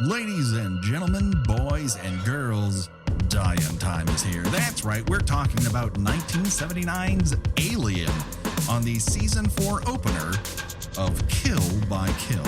Ladies and gentlemen, boys and girls, Dying Time is here. That's right, we're talking about 1979's Alien on the Season 4 opener of Kill by Kill.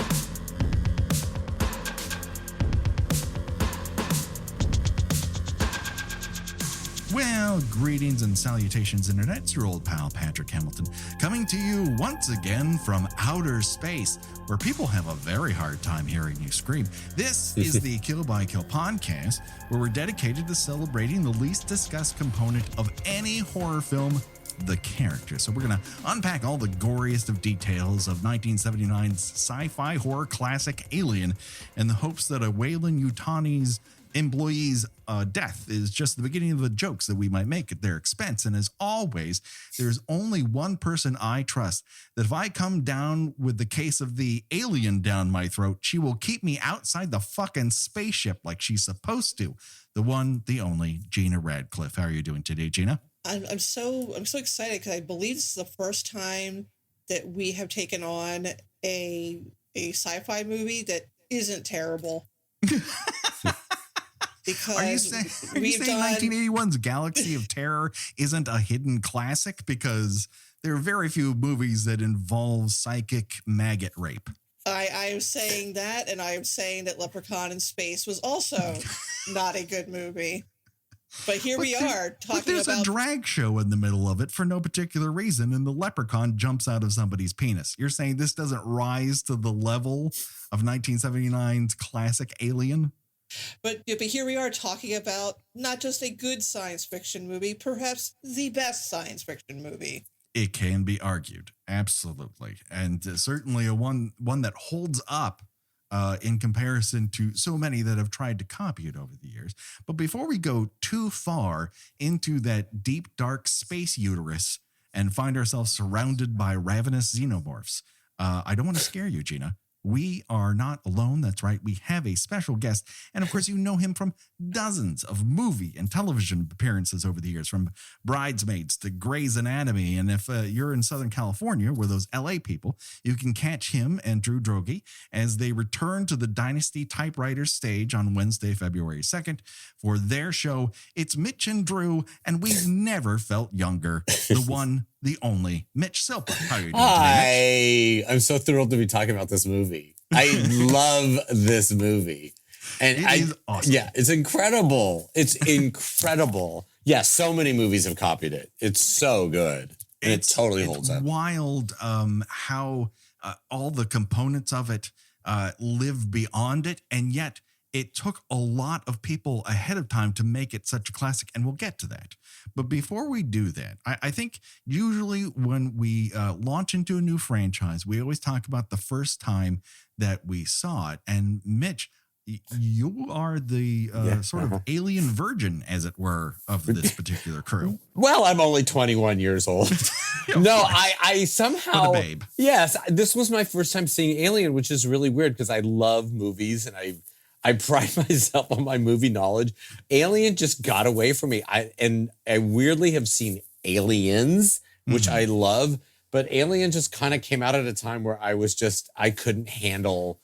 Well, greetings and salutations, Internet. It's your old pal, Patrick Hamilton, coming to you once again from outer space, where people have a very hard time hearing you scream. This is the Kill by Kill podcast, where we're dedicated to celebrating the least discussed component of any horror film, the character. So we're going to unpack all the goriest of details of 1979's sci-fi horror classic Alien in the hopes that a Weyland Yutani's employee's death is just the beginning of the jokes that we might make at their expense. And as always, there's only one person I trust, that if I come down with the case of the alien down my throat, she will keep me outside the fucking spaceship like she's supposed to. The one, the only, Gina Radcliffe. How are you doing today, Gina? I'm so excited because I believe this is the first time that we have taken on a sci-fi movie that isn't terrible. Because are you saying 1981's Galaxy of Terror isn't a hidden classic? Because there are very few movies that involve psychic maggot rape. I am saying that, and I am saying that Leprechaun in Space was also not a good movie. But here we are talking but there's about... a drag show in the middle of it for no particular reason, and the leprechaun jumps out of somebody's penis. You're saying this doesn't rise to the level of 1979's classic Alien? But here we are talking about not just a good science fiction movie, perhaps the best science fiction movie. It can be argued, absolutely, and certainly a one that holds up in comparison to so many that have tried to copy it over the years. But before we go too far into that deep, dark space uterus and find ourselves surrounded by ravenous xenomorphs, I don't want to scare you, Gina. We are not alone. That's right. We have a special guest. And of course, you know him from dozens of movie and television appearances over the years, from Bridesmaids to Grey's Anatomy. And if you're in Southern California, where those LA people, you can catch him and Drew Droege as they return to the Dynasty Typewriters stage on Wednesday, February 2nd for their show. It's Mitch and Drew, and we've never felt younger. The one, the only, Mitch Silpa. How are you doing today, Mitch? I'm so thrilled to be talking about this movie. I love this movie. And it is awesome. Yeah, it's incredible. It's incredible. Yeah, so many movies have copied it. It's so good. And it totally holds up. It's wild how all the components of it live beyond it, and yet it took a lot of people ahead of time to make it such a classic, and we'll get to that. But before we do that, I think usually when we launch into a new franchise, we always talk about the first time that we saw it. And Mitch, you are the sort of alien virgin, as it were, of this particular crew. Well, I'm only 21 years old. No, I somehow... For the babe. Yes, this was my first time seeing Alien, which is really weird because I love movies and I pride myself on my movie knowledge. Alien just got away from me. I weirdly have seen Aliens, which I love, but Alien just kind of came out at a time where I couldn't handle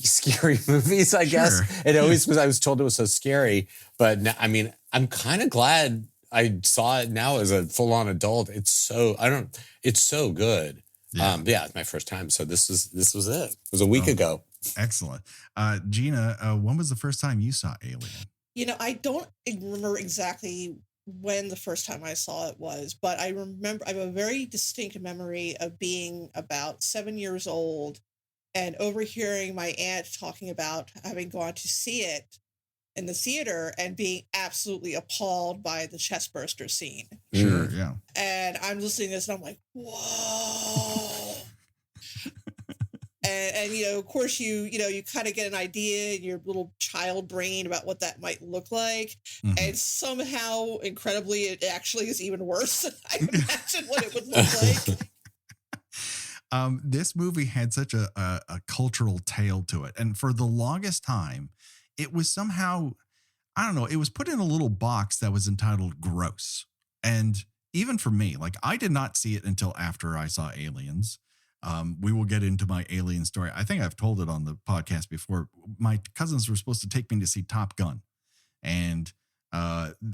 scary movies, I guess. It always was, I was told it was so scary, but now, I mean, I'm kind of glad I saw it now as a full-on adult. It's so good. Yeah. It's my first time. So this was it. It was a week ago. Excellent. Gina, when was the first time you saw Alien? You know, I don't remember exactly when the first time I saw it was, but I have a very distinct memory of being about 7 years old and overhearing my aunt talking about having gone to see it in the theater and being absolutely appalled by the chestburster scene. Sure, yeah. And I'm listening to this and I'm like, whoa. And you know, of course, you kind of get an idea in your little child brain about what that might look like. Mm-hmm. And somehow, incredibly, it actually is even worse than I imagined what it would look like. This movie had such a cultural tale to it. And for the longest time, it was somehow, I don't know, it was put in a little box that was entitled gross. And even for me, like, I did not see it until after I saw Aliens. We will get into my alien story. I think I've told it on the podcast before. My cousins were supposed to take me to see Top Gun. And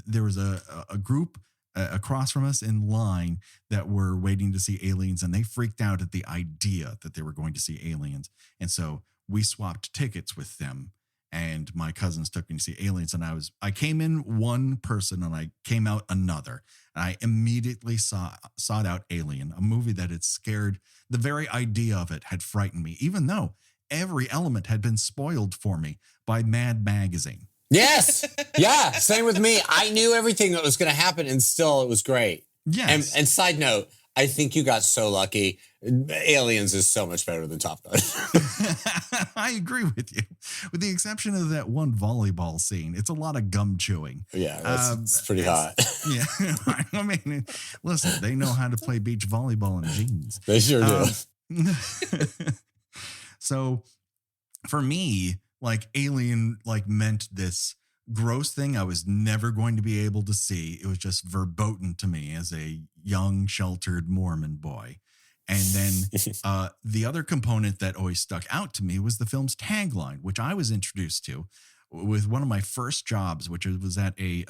there was a group across from us in line that were waiting to see aliens, and they freaked out at the idea that they were going to see aliens. And so we swapped tickets with them, and my cousins took me to see aliens. And I came in one person and I came out another. And I immediately sought out Alien, a movie that had scared, the very idea of it had frightened me, even though every element had been spoiled for me by Mad Magazine. Yes. Yeah. Same with me. I knew everything that was going to happen, and still it was great. Yes. And side note, I think you got so lucky. Aliens is so much better than Top Gun. I agree with you, with the exception of that one volleyball scene. It's a lot of gum chewing. Yeah, it's pretty hot. Yeah. I mean, listen, they know how to play beach volleyball in jeans. They sure do. So for me, like Alien, like meant this gross thing I was never going to be able to see. It was just verboten to me as a young, sheltered Mormon boy. And then the other component that always stuck out to me was the film's tagline, which I was introduced to with one of my first jobs, which was at a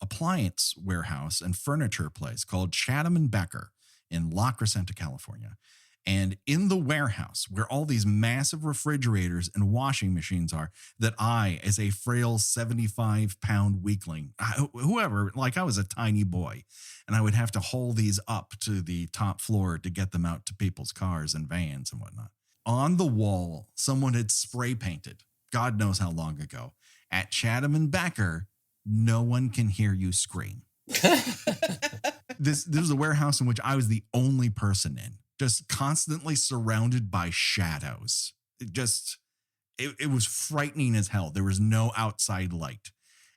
appliance warehouse and furniture place called Chatham & Becker in La Crescenta, California. And in the warehouse, where all these massive refrigerators and washing machines are, that I, as a frail 75-pound weakling, whoever, like I was a tiny boy, and I would have to haul these up to the top floor to get them out to people's cars and vans and whatnot. On the wall, someone had spray painted, God knows how long ago, at Chatham & Becker, no one can hear you scream. This was a warehouse in which I was the only person in. Just constantly surrounded by shadows. It was frightening as hell. There was no outside light.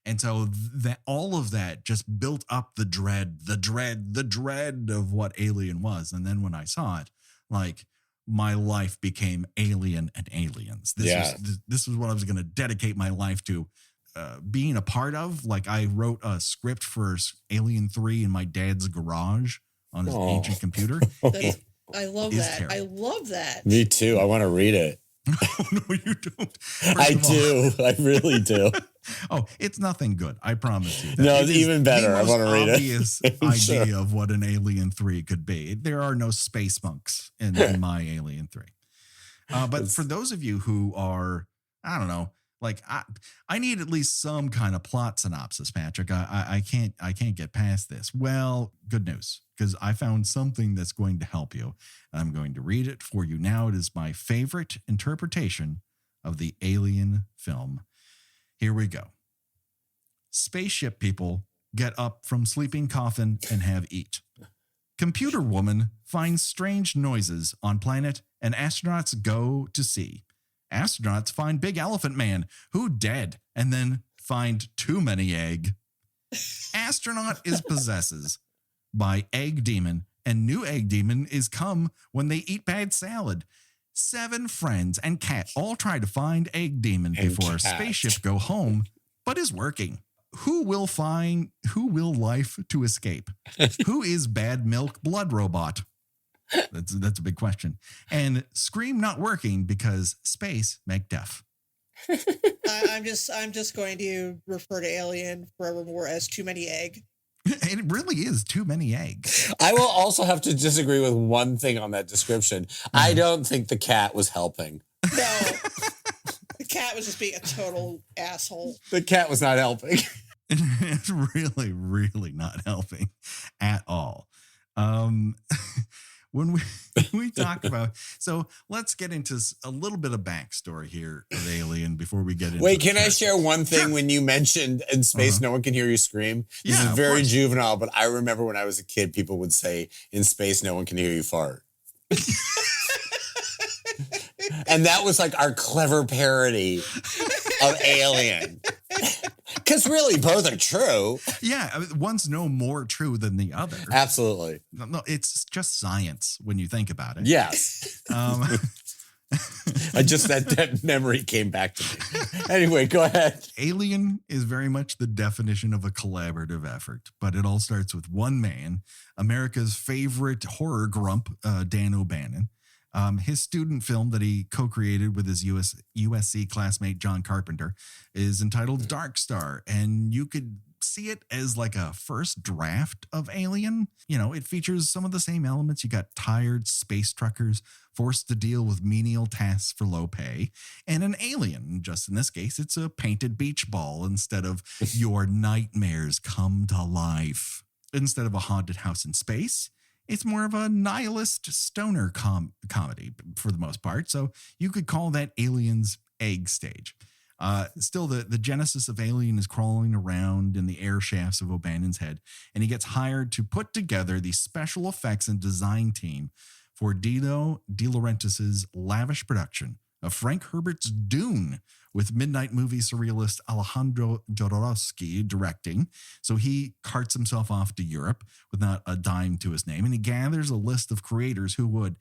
And so that all of that just built up the dread of what Alien was. And then when I saw it, like my life became Alien and aliens. This was what I was going to dedicate my life to being a part of. Like I wrote a script for Alien 3 in my dad's garage on his ancient computer. I love that. Terrible. I love that. Me too. I want to read it. No, you don't. I do. I really do. Oh, it's nothing good. I promise you. No, it's even better. I want to read it. Obvious idea of what an Alien 3 could be. There are no space monks in my Alien 3. But for those of you who are, I don't know, like I need at least some kind of plot synopsis, Patrick. I can't get past this. Well, good news, because I found something that's going to help you. I'm going to read it for you now. It is my favorite interpretation of the Alien film. Here we go. Spaceship people get up from sleeping coffin and have eat. Computer woman finds strange noises on planet and astronauts go to see. Astronauts find big elephant man who dead and then find too many egg. Astronaut is possesses by egg demon and new egg demon is come when they eat bad salad. 7 friends and cat all try to find egg demon before spaceship go home, but is working. Who will life to escape? Who is bad milk blood robot? That's a big question. And scream not working because space make deaf. I'm just going to refer to Alien forevermore as too many egg. It really is too many eggs. I will also have to disagree with one thing on that description. I don't think the cat was helping. No, the cat was just being a total asshole. The cat was not helping. It's really, really not helping at all. When we talk about, so let's get into a little bit of backstory here of Alien before we get into. Wait, can I share one thing? Sure. When you mentioned in space, no one can hear you scream. This is very juvenile, but I remember when I was a kid, people would say, in space, no one can hear you fart. And that was like our clever parody of Alien. Because really, both are true. Yeah, one's no more true than the other. Absolutely. No, it's just science when you think about it. Yes. That memory came back to me. Anyway, go ahead. Alien is very much the definition of a collaborative effort, but it all starts with one man, America's favorite horror grump, Dan O'Bannon, His student film that he co-created with his USC classmate John Carpenter is entitled Dark Star, and you could see it as like a first draft of Alien. You know, it features some of the same elements. You got tired space truckers forced to deal with menial tasks for low pay, and an alien. Just in this case, it's a painted beach ball instead of your nightmares come to life. Instead of a haunted house in space, it's more of a nihilist stoner comedy for the most part. So you could call that Alien's egg stage. Still, the genesis of Alien is crawling around in the air shafts of O'Bannon's head, and he gets hired to put together the special effects and design team for Dino De Laurentiis's lavish production of Frank Herbert's Dune, with Midnight movie surrealist Alejandro Jodorowsky directing. So he carts himself off to Europe with not a dime to his name, and he gathers a list of creators who would,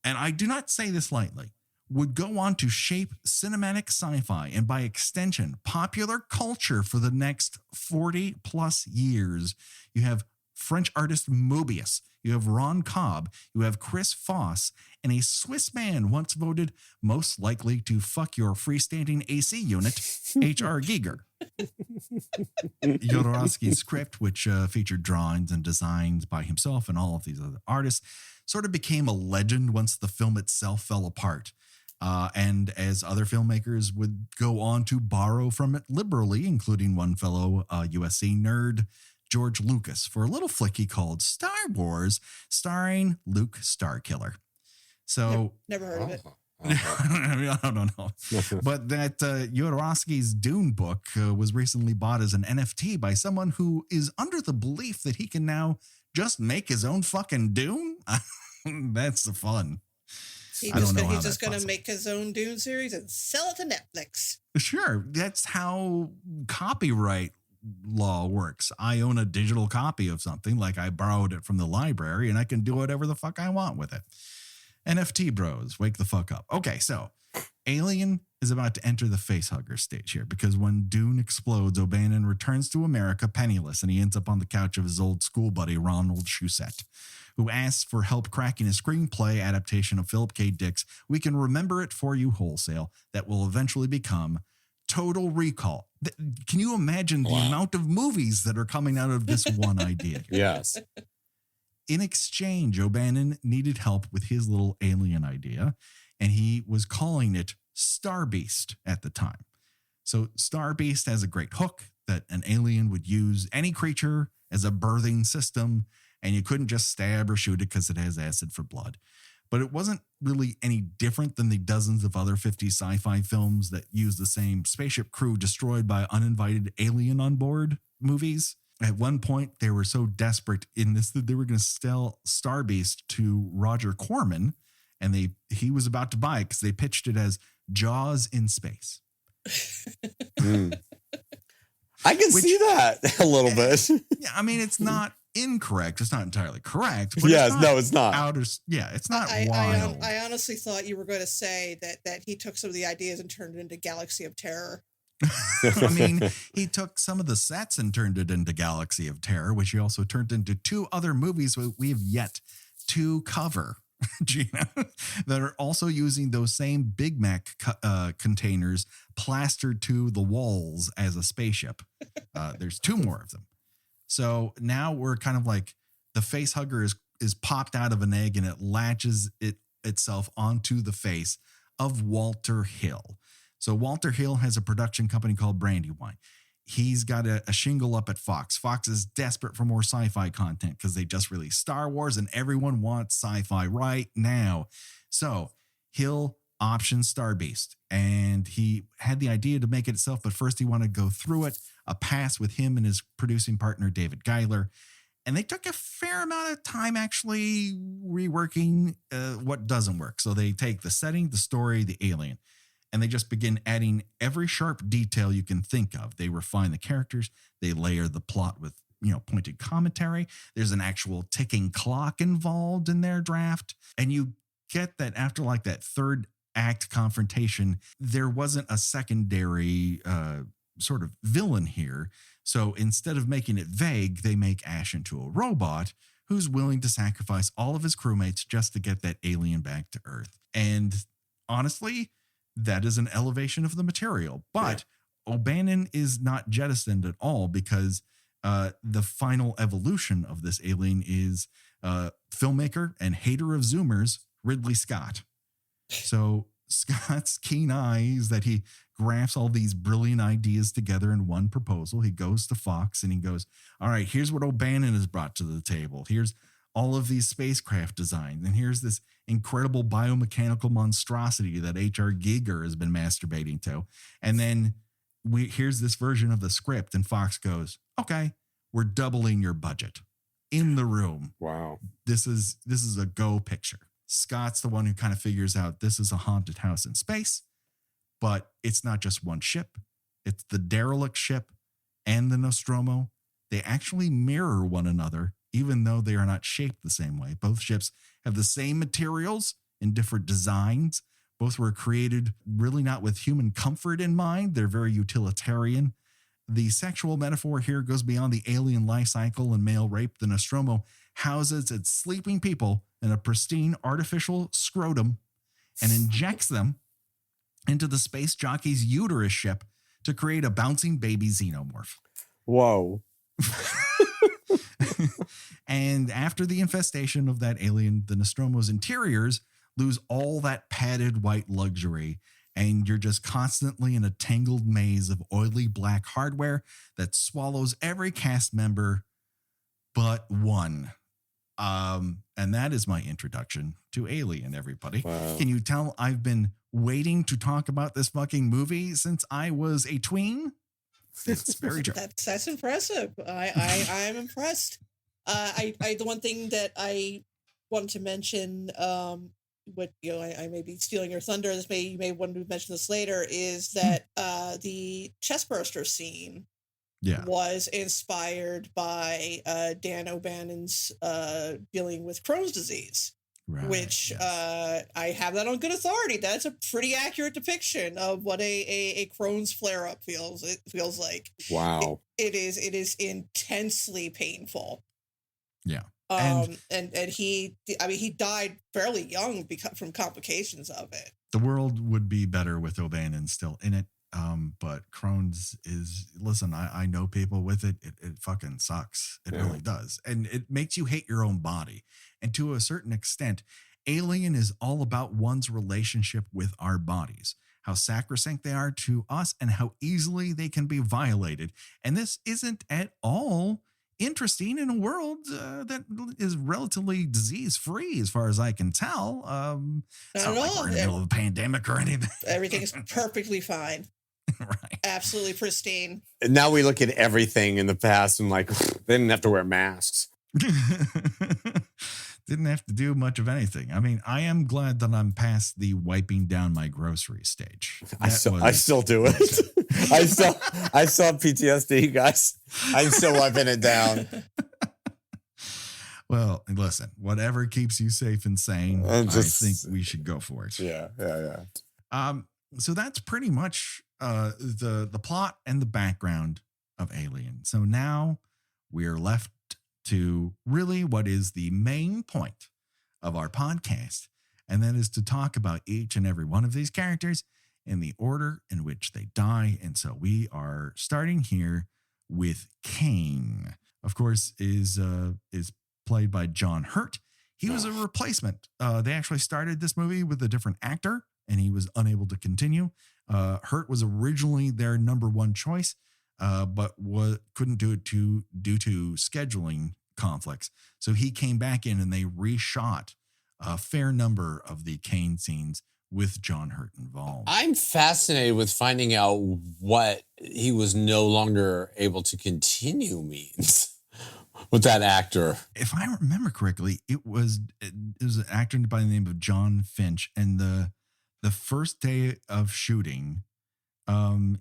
and I do not say this lightly, would go on to shape cinematic sci-fi and by extension, popular culture for the next 40 plus years. You have French artist Mobius, you have Ron Cobb, you have Chris Foss, and a Swiss man once voted most likely to fuck your freestanding AC unit, H.R. Giger. Jodorowsky's script, which featured drawings and designs by himself and all of these other artists, sort of became a legend once the film itself fell apart. And as other filmmakers would go on to borrow from it liberally, including one fellow USC nerd, George Lucas, for a little flick he called Star Wars, starring Luke Starkiller. So never heard of it. I don't know. But that Jodorowsky's Dune book was recently bought as an NFT by someone who is under the belief that he can now just make his own fucking Dune. That's the fun. He's just going to make his own Dune series and sell it to Netflix. Sure. That's how copyright law works. I own a digital copy of something, like I borrowed it from the library, and I can do whatever the fuck I want with it. NFT bros, wake the fuck up. Okay, so Alien is about to enter the facehugger stage here, because when Dune explodes, O'Bannon returns to America penniless, and he ends up on the couch of his old school buddy, Ronald Shusett, who asks for help cracking a screenplay adaptation of Philip K. Dick's We Can Remember It For You Wholesale that will eventually become Total Recall. Can you imagine the amount of movies that are coming out of this one idea here? Yes. In exchange, O'Bannon needed help with his little alien idea, and he was calling it Star Beast at the time. So Star Beast has a great hook that an alien would use any creature as a birthing system, and you couldn't just stab or shoot it because it has acid for blood. But it wasn't really any different than the dozens of other 50s sci-fi films that use the same spaceship crew destroyed by uninvited alien on board movies. At one point, they were so desperate in this that they were going to sell Star Beast to Roger Corman, and he was about to buy it because they pitched it as Jaws in space. I can see that a little bit. Yeah, I mean, it's not incorrect. It's not entirely correct. But it's not. It's not wild. I honestly thought you were going to say that he took some of the ideas and turned it into Galaxy of Terror. I mean, he took some of the sets and turned it into Galaxy of Terror, which he also turned into two other movies we have yet to cover, Gina, that are also using those same Big Mac containers plastered to the walls as a spaceship. There's two more of them. So now we're kind of like the face hugger is popped out of an egg and it latches itself onto the face of Walter Hill. So Walter Hill has a production company called Brandywine. He's got a shingle up at Fox. Fox is desperate for more sci-fi content because they just released Star Wars and everyone wants sci-fi right now. So Hill optioned Star Beast, and he had the idea to make it itself, but first he wanted to go through it, a pass with him and his producing partner, David Giler. And they took a fair amount of time actually reworking what doesn't work. So they take the setting, the story, the alien, and they just begin adding every sharp detail you can think of. They refine the characters. They layer the plot with, pointed commentary. There's an actual ticking clock involved in their draft. And you get that after like that third act confrontation, there wasn't a secondary sort of villain here. So instead of making it vague, they make Ash into a robot who's willing to sacrifice all of his crewmates just to get that alien back to Earth. And honestly, that is an elevation of the material. But O'Bannon is not jettisoned at all, because the final evolution of this alien is filmmaker and hater of Zoomers, Ridley Scott. So Scott's keen eye is that he grafts all these brilliant ideas together in one proposal. He goes to Fox and he goes, all right, here's what O'Bannon has brought to the table. Here's all of these spacecraft designs. And here's this incredible biomechanical monstrosity that H.R. Giger has been masturbating to. And then here's this version of the script. And Fox goes, okay, we're doubling your budget in the room. Wow. This is a go picture. Scott's the one who kind of figures out this is a haunted house in space, but it's not just one ship. It's the derelict ship and the Nostromo. They actually mirror one another, even though they are not shaped the same way. Both ships have the same materials in different designs. Both were created really not with human comfort in mind. They're very utilitarian. The sexual metaphor here goes beyond the alien life cycle and male rape. The Nostromo houses its sleeping people in a pristine artificial scrotum and injects them into the space jockey's uterus ship to create a bouncing baby xenomorph. Whoa. And after the infestation of that alien, the Nostromo's interiors lose all that padded white luxury, and you're just constantly in a tangled maze of oily black hardware that swallows every cast member but one. And that is my introduction to Alien, everybody. Wow. Can you tell I've been waiting to talk about this fucking movie since I was a tween? It's very true. That's impressive. I'm impressed. The one thing that I wanted to mention, what I may be stealing your thunder. You may want to mention this later. Is that the chestburster scene? Yeah. Was inspired by Dan O'Bannon's dealing with Crohn's disease, Right, which yes. I have that on good authority. That's a pretty accurate depiction of what a Crohn's flare-up feels. It feels like. Wow. It is intensely painful. Yeah. And he died fairly young from complications of it. The world would be better with O'Bannon still in it. But Crohn's is, listen, I know people with it. It fucking sucks. It really does. And it makes you hate your own body. And to a certain extent, Alien is all about one's relationship with our bodies, how sacrosanct they are to us and how easily they can be violated. And this isn't at all interesting in a world that is relatively disease-free, as far as I can tell. It's not like we're in the middle of a pandemic or anything. Everything is perfectly fine. Right. Absolutely pristine. And now we look at everything in the past and like, they didn't have to wear masks. Didn't have to do much of anything. I mean, I am glad that I'm past the wiping down my groceries stage. I still do it. I still have PTSD, guys. I'm still wiping it down. Well, listen, whatever keeps you safe and sane, I think we should go for it. Yeah. So that's pretty much the plot and the background of Alien. So now we're left to really what is the main point of our podcast, and that is to talk about each and every one of these characters in the order in which they die. And so we are starting here with Kane. Of course, is played by John Hurt. He was a replacement. They actually started this movie with a different actor, and he was unable to continue. Hurt was originally their number one choice, but couldn't do it due to scheduling conflicts. So he came back in and they reshot a fair number of the Kane scenes with John Hurt involved. I'm fascinated with finding out what he was no longer able to continue means with that actor. If I remember correctly, it was an actor by the name of John Finch, and the first day of shooting,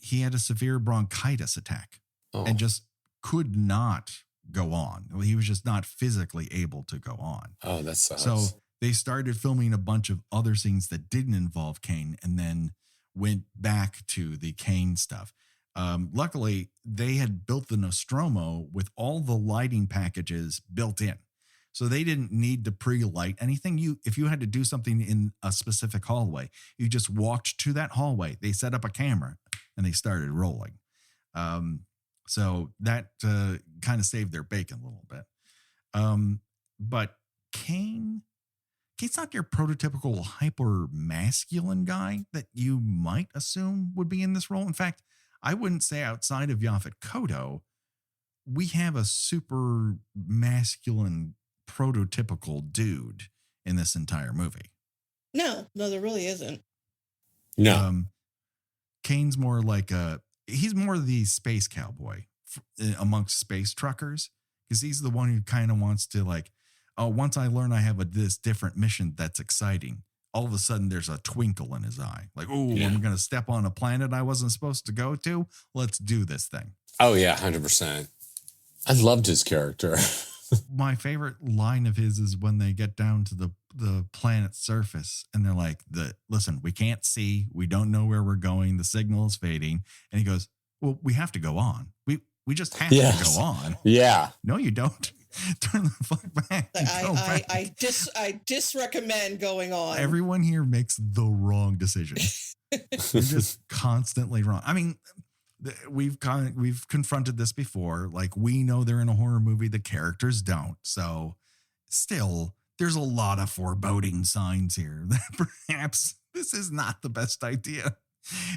he had a severe bronchitis attack and just could not go on. He was just not physically able to go on. Oh, that sucks. So they started filming a bunch of other scenes that didn't involve Kane and then went back to the Kane stuff. Luckily, they had built the Nostromo with all the lighting packages built in. So they didn't need to pre-light anything. If you had to do something in a specific hallway, you just walked to that hallway. They set up a camera and they started rolling. So that kind of saved their bacon a little bit. But Kane's not your prototypical hyper masculine guy that you might assume would be in this role. In fact, I wouldn't say outside of Yaphet Kotto, we have a super masculine prototypical dude in this entire movie. No, there really isn't. No. Kane's more like he's more the space cowboy amongst space truckers, because he's the one who kind of wants to like, oh, once I learn I have this different mission that's exciting, all of a sudden there's a twinkle in his eye. Like, oh, I'm going to step on a planet I wasn't supposed to go to. Let's do this thing. Oh, yeah, 100%. I loved his character. My favorite line of his is when they get down to the planet's surface and they're like, listen, we can't see. We don't know where we're going. The signal is fading. And he goes, well, we have to go on. We just have to go on. Yeah. No, you don't. Turn the fuck back. I disrecommend going on. Everyone here makes the wrong decision. They're just constantly wrong. I mean, we've confronted this before. Like, we know they're in a horror movie, the characters don't. So still, there's a lot of foreboding signs here that perhaps this is not the best idea.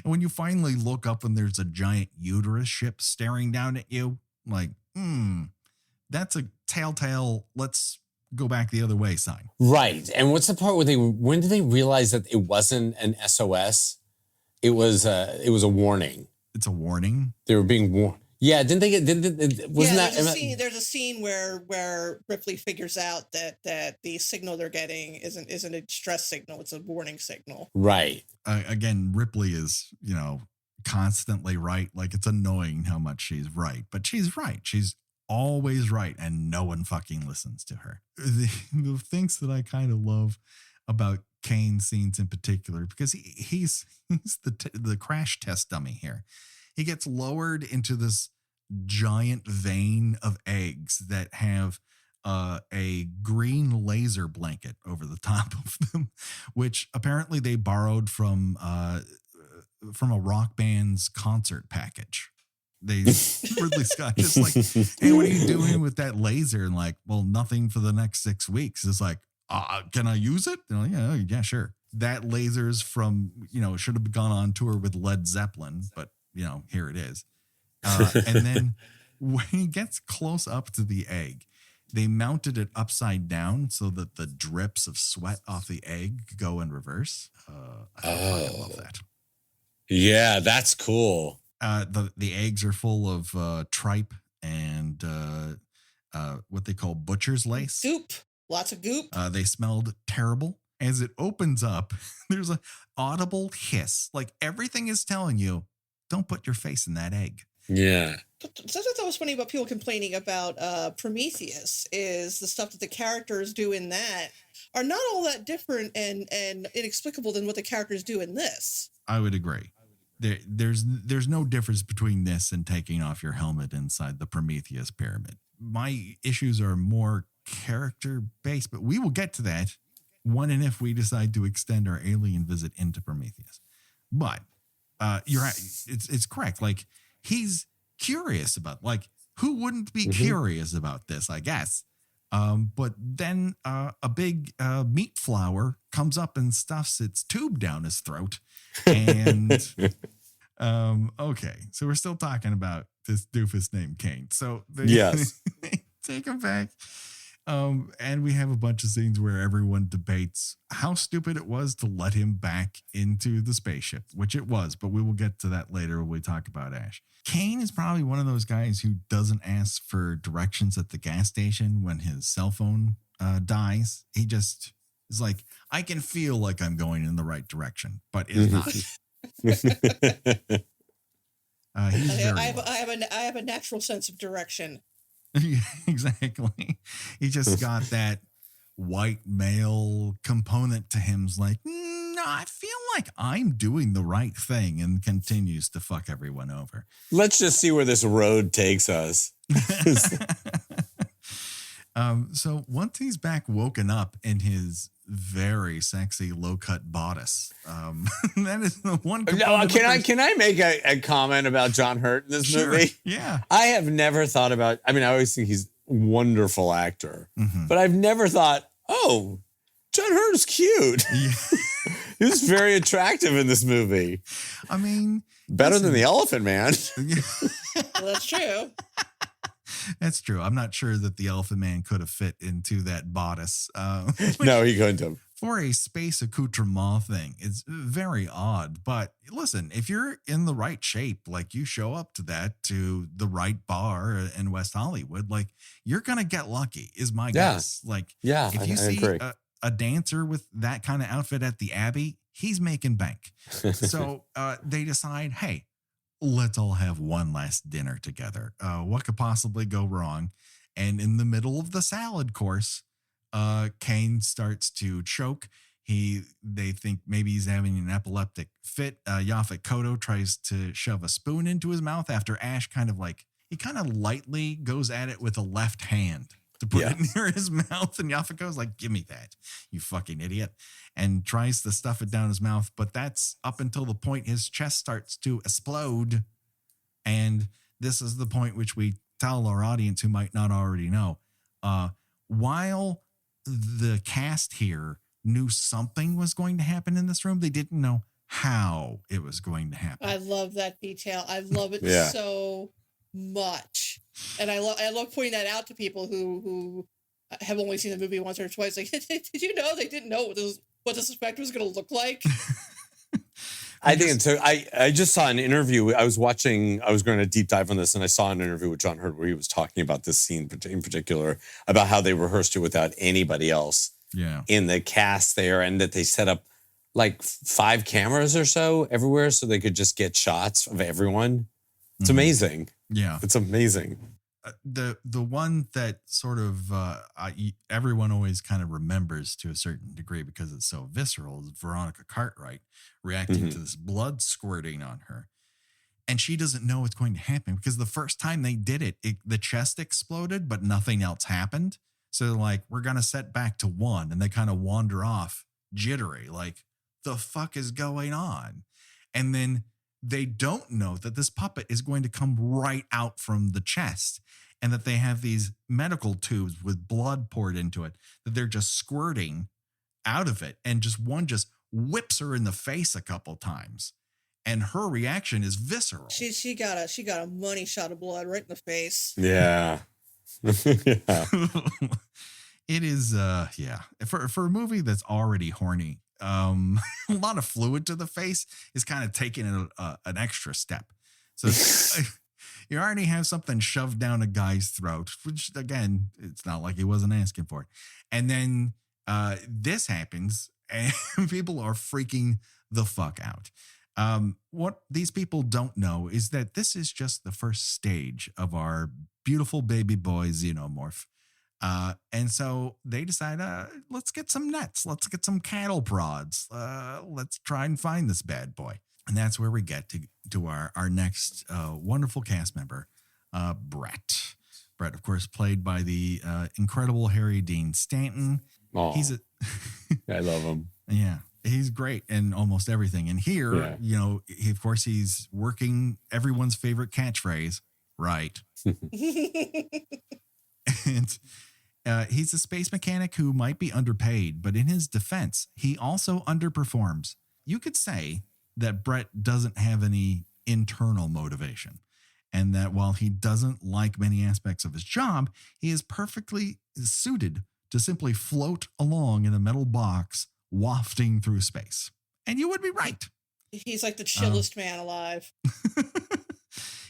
And when you finally look up and there's a giant uterus ship staring down at you, like, that's a telltale, let's go back the other way sign. Right. And what's the part where when did they realize that it wasn't an SOS? It was a warning. It's a warning. They were being warned. Yeah, didn't they wasn't that there's a scene where Ripley figures out that the signal they're getting isn't a distress signal, it's a warning signal. Right. Again, Ripley is, constantly right. Like, it's annoying how much she's right, but she's right. She's always right, and no one fucking listens to her. The things that I kind of love about Kane scenes in particular, because he's the crash test dummy here. He gets lowered into this giant vein of eggs that have a green laser blanket over the top of them, which apparently they borrowed from a rock band's concert package. Ridley Scott just like, hey, what are you doing with that laser? And like, well, nothing for the next 6 weeks. It's like, can I use it? Like, yeah, sure. That laser's from, should have gone on tour with Led Zeppelin, but here it is. And then when he gets close up to the egg, they mounted it upside down so that the drips of sweat off the egg go in reverse. I love that. Yeah, that's cool. The eggs are full of tripe and what they call butcher's lace. Goop. Lots of goop. They smelled terrible. As it opens up, there's an audible hiss. Like, everything is telling you, don't put your face in that egg. Yeah. Something I thought was funny about people complaining about Prometheus is the stuff that the characters do in that are not all that different and inexplicable than what the characters do in this. I would agree. There's no difference between this and taking off your helmet inside the Prometheus pyramid. My issues are more character based, but we will get to that when and if we decide to extend our alien visit into Prometheus. But you're right. It's correct. Like, he's curious about, like, who wouldn't be curious about this, I guess. But then a big meat flower comes up and stuffs its tube down his throat. And okay, so we're still talking about this doofus named Kane. So they take him back. And we have a bunch of scenes where everyone debates how stupid it was to let him back into the spaceship, which it was, but we will get to that later when we talk about Ash. Kane is probably one of those guys who doesn't ask for directions at the gas station when his cell phone dies. He just is like, I can feel like I'm going in the right direction, but is not. I have a natural sense of direction. Yeah, exactly. He just got that white male component to him. Is like, no, I feel like I'm doing the right thing, and continues to fuck everyone over. So once he's back woken up in his very sexy low-cut bodice, that is the one component. Can I make a comment about John Hurt in this movie? Yeah. I have never thought about, I mean, I always think he's a wonderful actor, Mhm. but I've never thought, oh, John Hurt is cute. Yeah. He was very attractive in this movie. I mean, Better than the Elephant Man. Well, that's true. That's true. I'm not sure that the Elephant Man could have fit into that bodice. No, he couldn't have. For a space accoutrement thing, it's very odd. But listen, if you're in the right shape, like you show up to the right bar in West Hollywood, like you're going to get lucky is my guess. Like, Yeah, if you I see agree. a dancer with that kind of outfit at the Abbey, he's making bank. So they decide, hey, let's all have one last dinner together. What could possibly go wrong? And in the middle of the salad course, Kane starts to choke. They think maybe he's having an epileptic fit. Yaphet Kotto tries to shove a spoon into his mouth after Ash kind of lightly goes at it with a left hand to put it near his mouth. And Yaphet Kotto's like, give me that, you fucking idiot. And tries to stuff it down his mouth. But that's up until the point his chest starts to explode. And this is the point which we tell our audience who might not already know. While the cast here knew something was going to happen in this room, they didn't know how it was going to happen. I love that detail. I love it so much. And I love pointing that out to people who have only seen the movie once or twice. Like, did you know they didn't know what this effect was going to look like? I think it's so. I just saw an interview. I was going to deep dive on this, and I saw an interview with John Hurt where he was talking about this scene in particular, about how they rehearsed it without anybody else in the cast there, and that they set up like 5 cameras or so everywhere so they could just get shots of everyone. It's amazing. Yeah. It's amazing. The one that sort of everyone always kind of remembers to a certain degree because it's so visceral is Veronica Cartwright reacting to this blood squirting on her. And she doesn't know what's going to happen because the first time they did it, the chest exploded, but nothing else happened. So they're like, we're going to set back to 1. And they kind of wander off jittery, like, the fuck is going on? And then they don't know that this puppet is going to come right out from the chest and that they have these medical tubes with blood poured into it that they're just squirting out of it. And one just whips her in the face a couple times. And her reaction is visceral. She got a money shot of blood right in the face. Yeah. It is, for a movie that's already horny, a lot of fluid to the face is kind of taking it an extra step. So you already have something shoved down a guy's throat, which again, it's not like he wasn't asking for it. And then this happens and people are freaking the fuck out. What these people don't know is that this is just the first stage of our beautiful baby boy xenomorph. And so they decide, let's get some nets. Let's get some cattle prods. Let's try and find this bad boy. And that's where we get to our next wonderful cast member, Brett. Brett, of course, played by the incredible Harry Dean Stanton. Aww. I love him. Yeah, he's great in almost everything. And here, he's working everyone's favorite catchphrase, right? And he's a space mechanic who might be underpaid, but in his defense, he also underperforms. You could say that Brett doesn't have any internal motivation, and that while he doesn't like many aspects of his job, he is perfectly suited to simply float along in a metal box wafting through space. And you would be right. He's like the chillest man alive.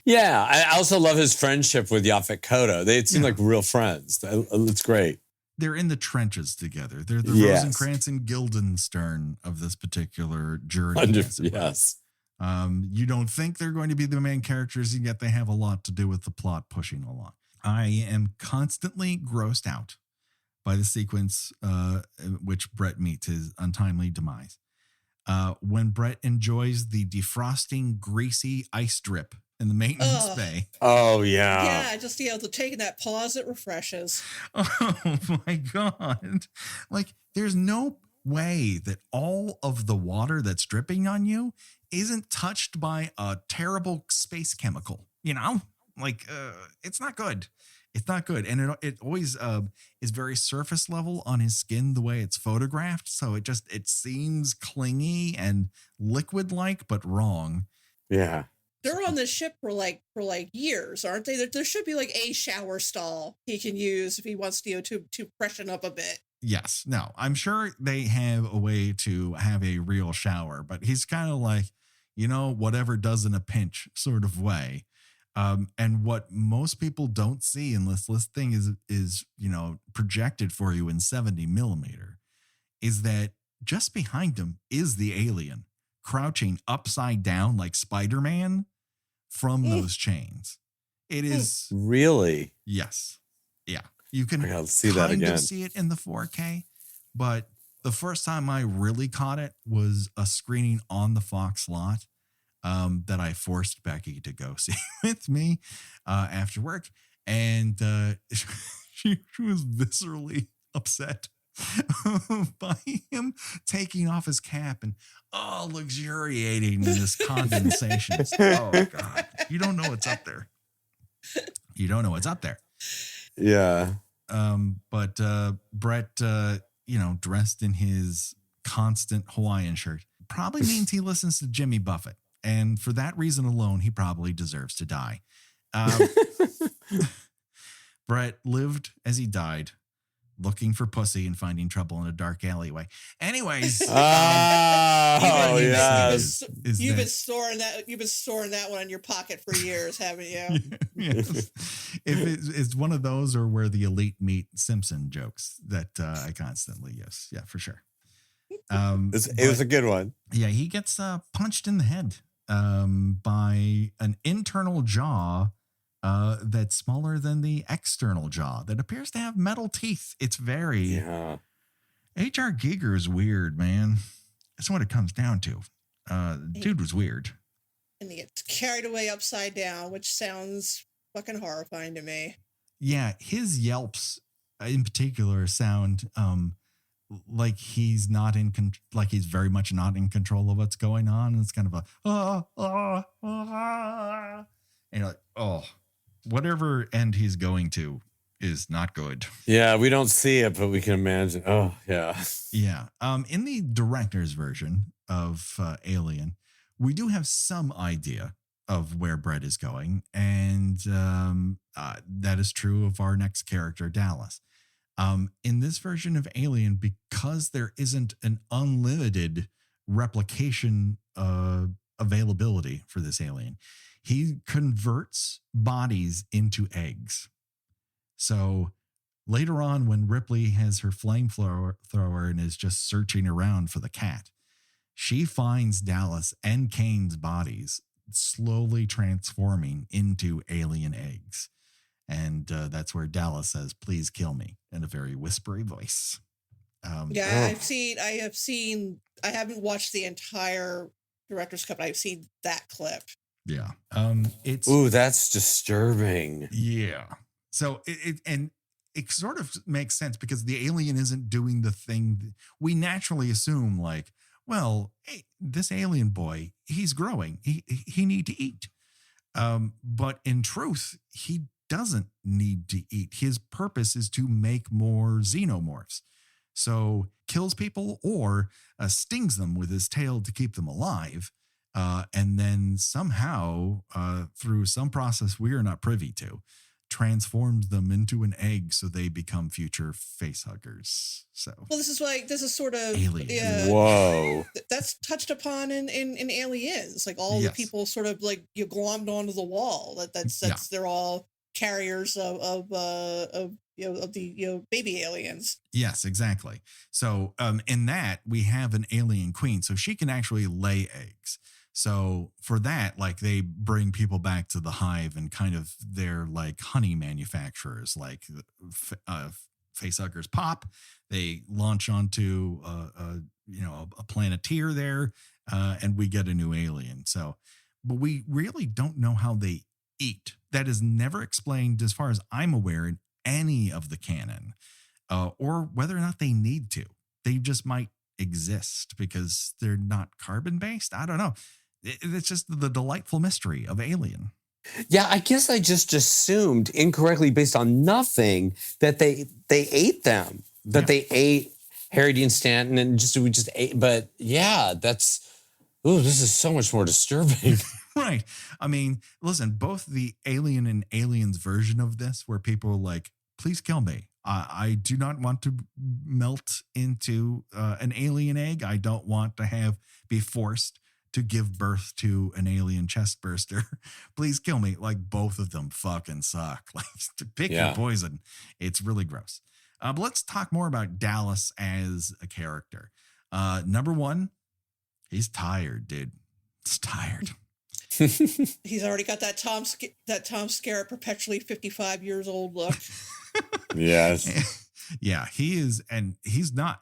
Yeah, I also love his friendship with Yaphet Kotto. They seem like real friends. It's great. They're in the trenches together. They're the Rosencrantz and Guildenstern of this particular journey. Yes. You don't think they're going to be the main characters, and yet they have a lot to do with the plot pushing along. I am constantly grossed out by the sequence which Brett meets his untimely demise. When Brett enjoys the defrosting, greasy ice drip in the maintenance Ugh. bay. Oh yeah. Yeah, just taking that pause, it refreshes. Oh my God. Like, there's no way that all of the water that's dripping on you isn't touched by a terrible space chemical, you know? Like, it's not good. It's not good. And it always is very surface level on his skin, the way it's photographed. So it seems clingy and liquid like, but wrong. Yeah. They're on this ship for like years, aren't they? There should be like a shower stall he can use if he wants to freshen up a bit. Yes. No, I'm sure they have a way to have a real shower, but he's kind of like, whatever does in a pinch sort of way. And what most people don't see unless this thing is projected for you in 70 millimeter is that just behind him is the alien crouching upside down like Spider-Man from those chains. It is really, yes. Yeah. You can see that again. See it in the 4K, but the first time I really caught it was a screening on the Fox lot that I forced Becky to go see with me after work, and she was viscerally upset by him taking off his cap and luxuriating in his condensation. Oh God, you don't know what's up there. You don't know what's up there. Yeah. But Brett, dressed in his constant Hawaiian shirt, probably means he listens to Jimmy Buffett. And for that reason alone, he probably deserves to die. Brett lived as he died, looking for pussy and finding trouble in a dark alleyway. Anyways, yes. You've been storing that one in your pocket for years, haven't you? Yes. If it's one of those, or where the elite meet Simpson jokes that I constantly use. Yeah, for sure. It was a good one. Yeah, he gets punched in the head by an internal jaw that's smaller than the external jaw that appears to have metal teeth. It's very H.R. Giger is weird, man. That's what it comes down to. Dude was weird. And he gets carried away upside down, which sounds fucking horrifying to me. Yeah, his yelps in particular sound like he's very much not in control of what's going on. It's kind of a and you're like, oh, whatever end he's going to is not good. Yeah, we don't see it, but we can imagine. Oh, yeah. Yeah. In the director's version of Alien, we do have some idea of where Brett is going, and that is true of our next character, Dallas. In this version of Alien, because there isn't an unlimited replication availability for this alien, he converts bodies into eggs. So later on, when Ripley has her flamethrower and is just searching around for the cat, she finds Dallas and Kane's bodies slowly transforming into alien eggs. And that's where Dallas says, "Please kill me," in a very whispery voice. I haven't watched the entire director's cut, but I've seen that clip. Yeah. That's disturbing. Yeah. So it sort of makes sense because the alien isn't doing the thing we naturally assume, like, well, hey, this alien boy, he's growing. He need to eat. But in truth, he doesn't need to eat. His purpose is to make more xenomorphs. So kills people or stings them with his tail to keep them alive. And then somehow, through some process we are not privy to, transforms them into an egg so they become future face huggers. So this is sort of Alien. Whoa. That's touched upon in Aliens, like all the people sort of like you glommed onto the wall. That's they're all carriers of the baby aliens. Yes, exactly. So in that we have an alien queen, so she can actually lay eggs. So for that, like, they bring people back to the hive and kind of they're like honey manufacturers, like facehuggers pop. They launch onto a planeteer there, and we get a new alien. So but we really don't know how they eat. That is never explained, as far as I'm aware, in any of the canon, or whether or not they need to. They just might exist because they're not carbon based. I don't know. It's just the delightful mystery of Alien. Yeah, I guess I just assumed incorrectly based on nothing that they ate them, that they ate Harry Dean Stanton and we just ate. But yeah, this is so much more disturbing. Right. I mean, listen, both the Alien and Aliens version of this, where people are like, please kill me. I do not want to melt into an alien egg. I don't want to be forced to give birth to an alien chest burster. Please kill me. Like, both of them fucking suck. Like, to pick your poison. It's really gross. But let's talk more about Dallas as a character. Number one, he's tired, dude. He's tired. He's already got that Tom Skerritt perpetually 55 years old look. Yes. Yeah, he is, and he's not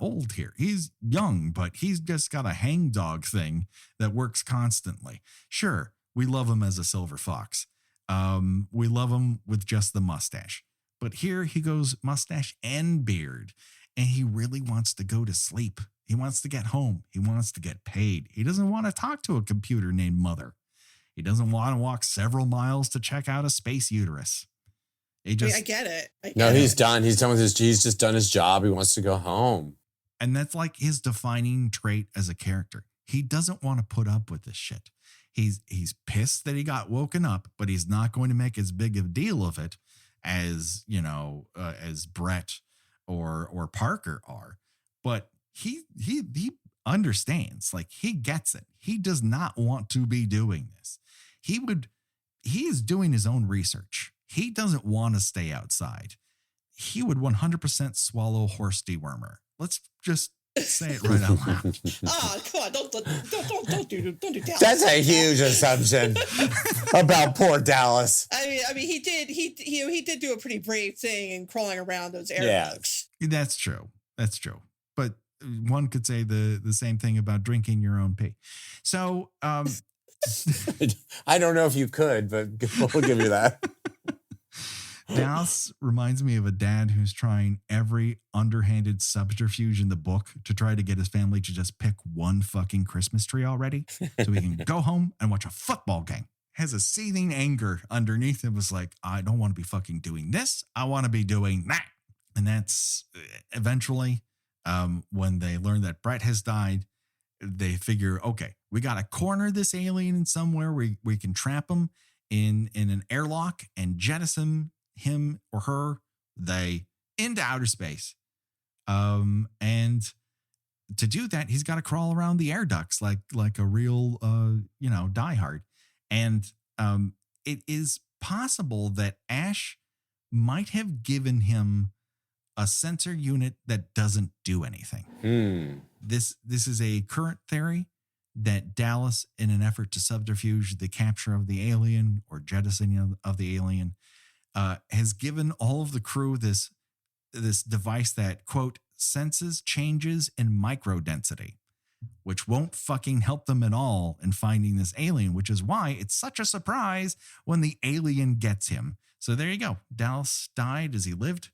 old here. He's young, but he's just got a hangdog thing that works constantly. Sure, we love him as a silver fox. We love him with just the mustache. But here he goes mustache and beard, and he really wants to go to sleep. He wants to get home. He wants to get paid. He doesn't want to talk to a computer named Mother. He doesn't want to walk several miles to check out a space uterus. I get it. He's done. He's done he's just done his job. He wants to go home. And that's like his defining trait as a character. He doesn't want to put up with this shit. He's pissed that he got woken up, but he's not going to make as big a deal of it as, as Brett or Parker are. But he understands, like, he gets it. He does not want to be doing this. He is doing his own research. He doesn't want to stay outside. He would 100% swallow horse dewormer. Let's just say it right out loud. Come on, don't do Dallas. That's a huge assumption about poor Dallas. I mean, he did do a pretty brave thing in crawling around those air ducts. That's true. But one could say the same thing about drinking your own pee. So, I don't know if you could, but we'll give you that. Dallas reminds me of a dad who's trying every underhanded subterfuge in the book to try to get his family to just pick one fucking Christmas tree already so he can go home and watch a football game. Has a seething anger underneath it. Was like, I don't want to be fucking doing this. I want to be doing that. And that's eventually when they learn that Brett has died, they figure, okay, we got to corner this alien in somewhere where we can trap him in an airlock and jettison him or her into outer space. And to do that, he's got to crawl around the air ducts like a real diehard. And it is possible that Ash might have given him a sensor unit that doesn't do anything. This is a current theory that Dallas, in an effort to subterfuge the capture of the alien or jettisoning of the alien, has given all of the crew this device that, quote, senses changes in microdensity, which won't fucking help them at all in finding this alien, which is why it's such a surprise when the alien gets him. So there you go. Dallas died as he lived,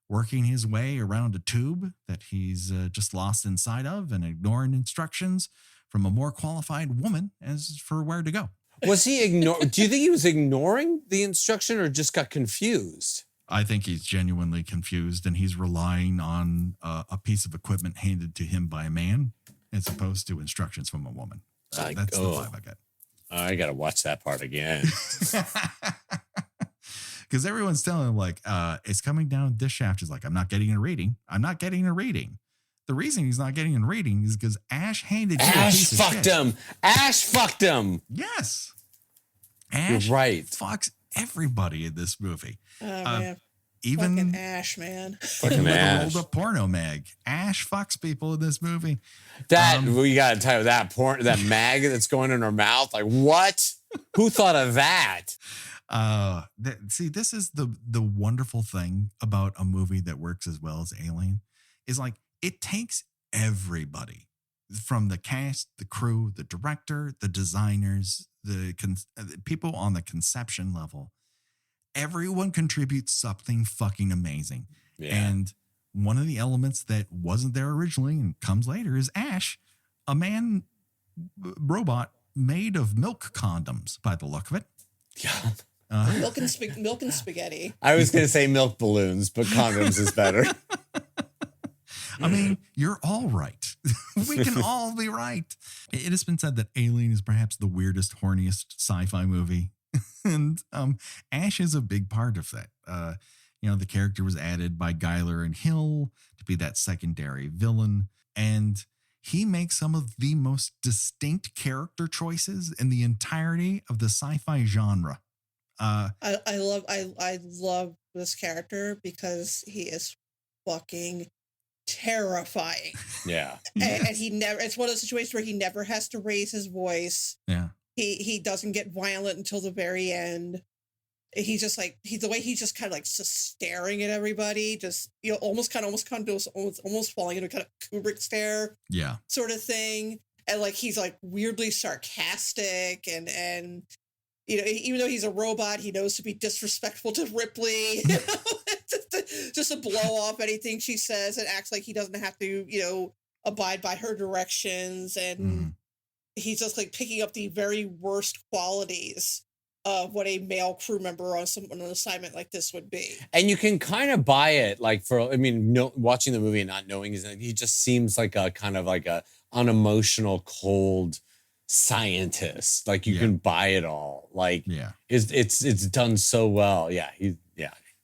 working his way around a tube that he's just lost inside of and ignoring instructions from a more qualified woman as for where to go. Was he do you think he was ignoring the instruction or just got confused? I think he's genuinely confused and he's relying on a piece of equipment handed to him by a man as opposed to instructions from a woman. That's the vibe I get. I got to watch that part again. Because everyone's telling him, like, it's coming down this shaft. He's like, I'm not getting a reading. The reason he's not getting a reading is because Ash handed you a piece of shit. Ash fucked him. Yes. Ash fucks everybody in this movie. Oh, man. Even fucking Ash, man. Fucking Ash. Rolled a porno mag. Ash fucks people in this movie. That we got to tell you that that mag that's going in her mouth. Like, what? Who thought of that? See, this is the wonderful thing about a movie that works as well as Alien is, like, it takes everybody from the cast, the crew, the director, the designers, people on the conception level, everyone contributes something fucking amazing. Yeah. And one of the elements that wasn't there originally and comes later is Ash, a man robot made of milk condoms by the look of it. Yeah. Milk and spaghetti. I was going to say milk balloons, but condoms is better. I mean, you're all right. We can all be right. It has been said that Alien is perhaps the weirdest, horniest sci-fi movie. And Ash is a big part of that. The character was added by Geiler and Hill to be that secondary villain. And he makes some of the most distinct character choices in the entirety of the sci-fi genre. I love this character because he is fucking terrifying. Yeah. And it's one of those situations where he never has to raise his voice. Yeah. He doesn't get violent until the very end. He's just like, the way he's just kind of like just staring at everybody, just, almost falling into kind of Kubrick stare. Yeah. Sort of thing. And like, he's like weirdly sarcastic and even though he's a robot, he knows to be disrespectful to Ripley, just to blow off anything she says and acts like he doesn't have to, abide by her directions. And he's just like picking up the very worst qualities of what a male crew member on an assignment like this would be. And you can kind of buy it, like watching the movie and not knowing, he just seems like a kind of like a unemotional, cold scientist. Like you can buy it all. Like it's done so well. Yeah,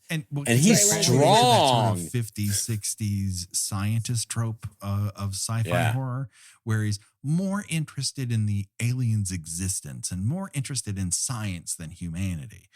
and he's strong. That sort of 50s, 60s scientist trope of sci-fi horror, where he's more interested in the alien's existence and more interested in science than humanity.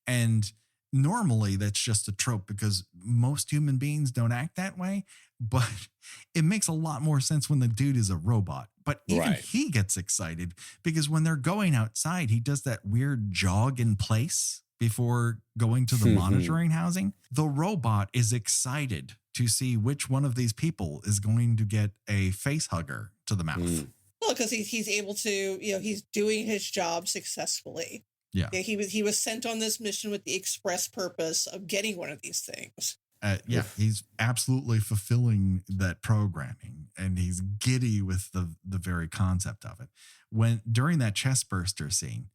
And normally that's just a trope because most human beings don't act that way. But it makes a lot more sense when the dude is a robot. But even he gets excited because when they're going outside, he does that weird jog in place before going to the monitoring housing. The robot is excited to see which one of these people is going to get a face hugger to the mouth. Well, because he's able to, he's doing his job successfully. Yeah. He was sent on this mission with the express purpose of getting one of these things. He's absolutely fulfilling that programming, and he's giddy with the very concept of it. When during that chest burster scene,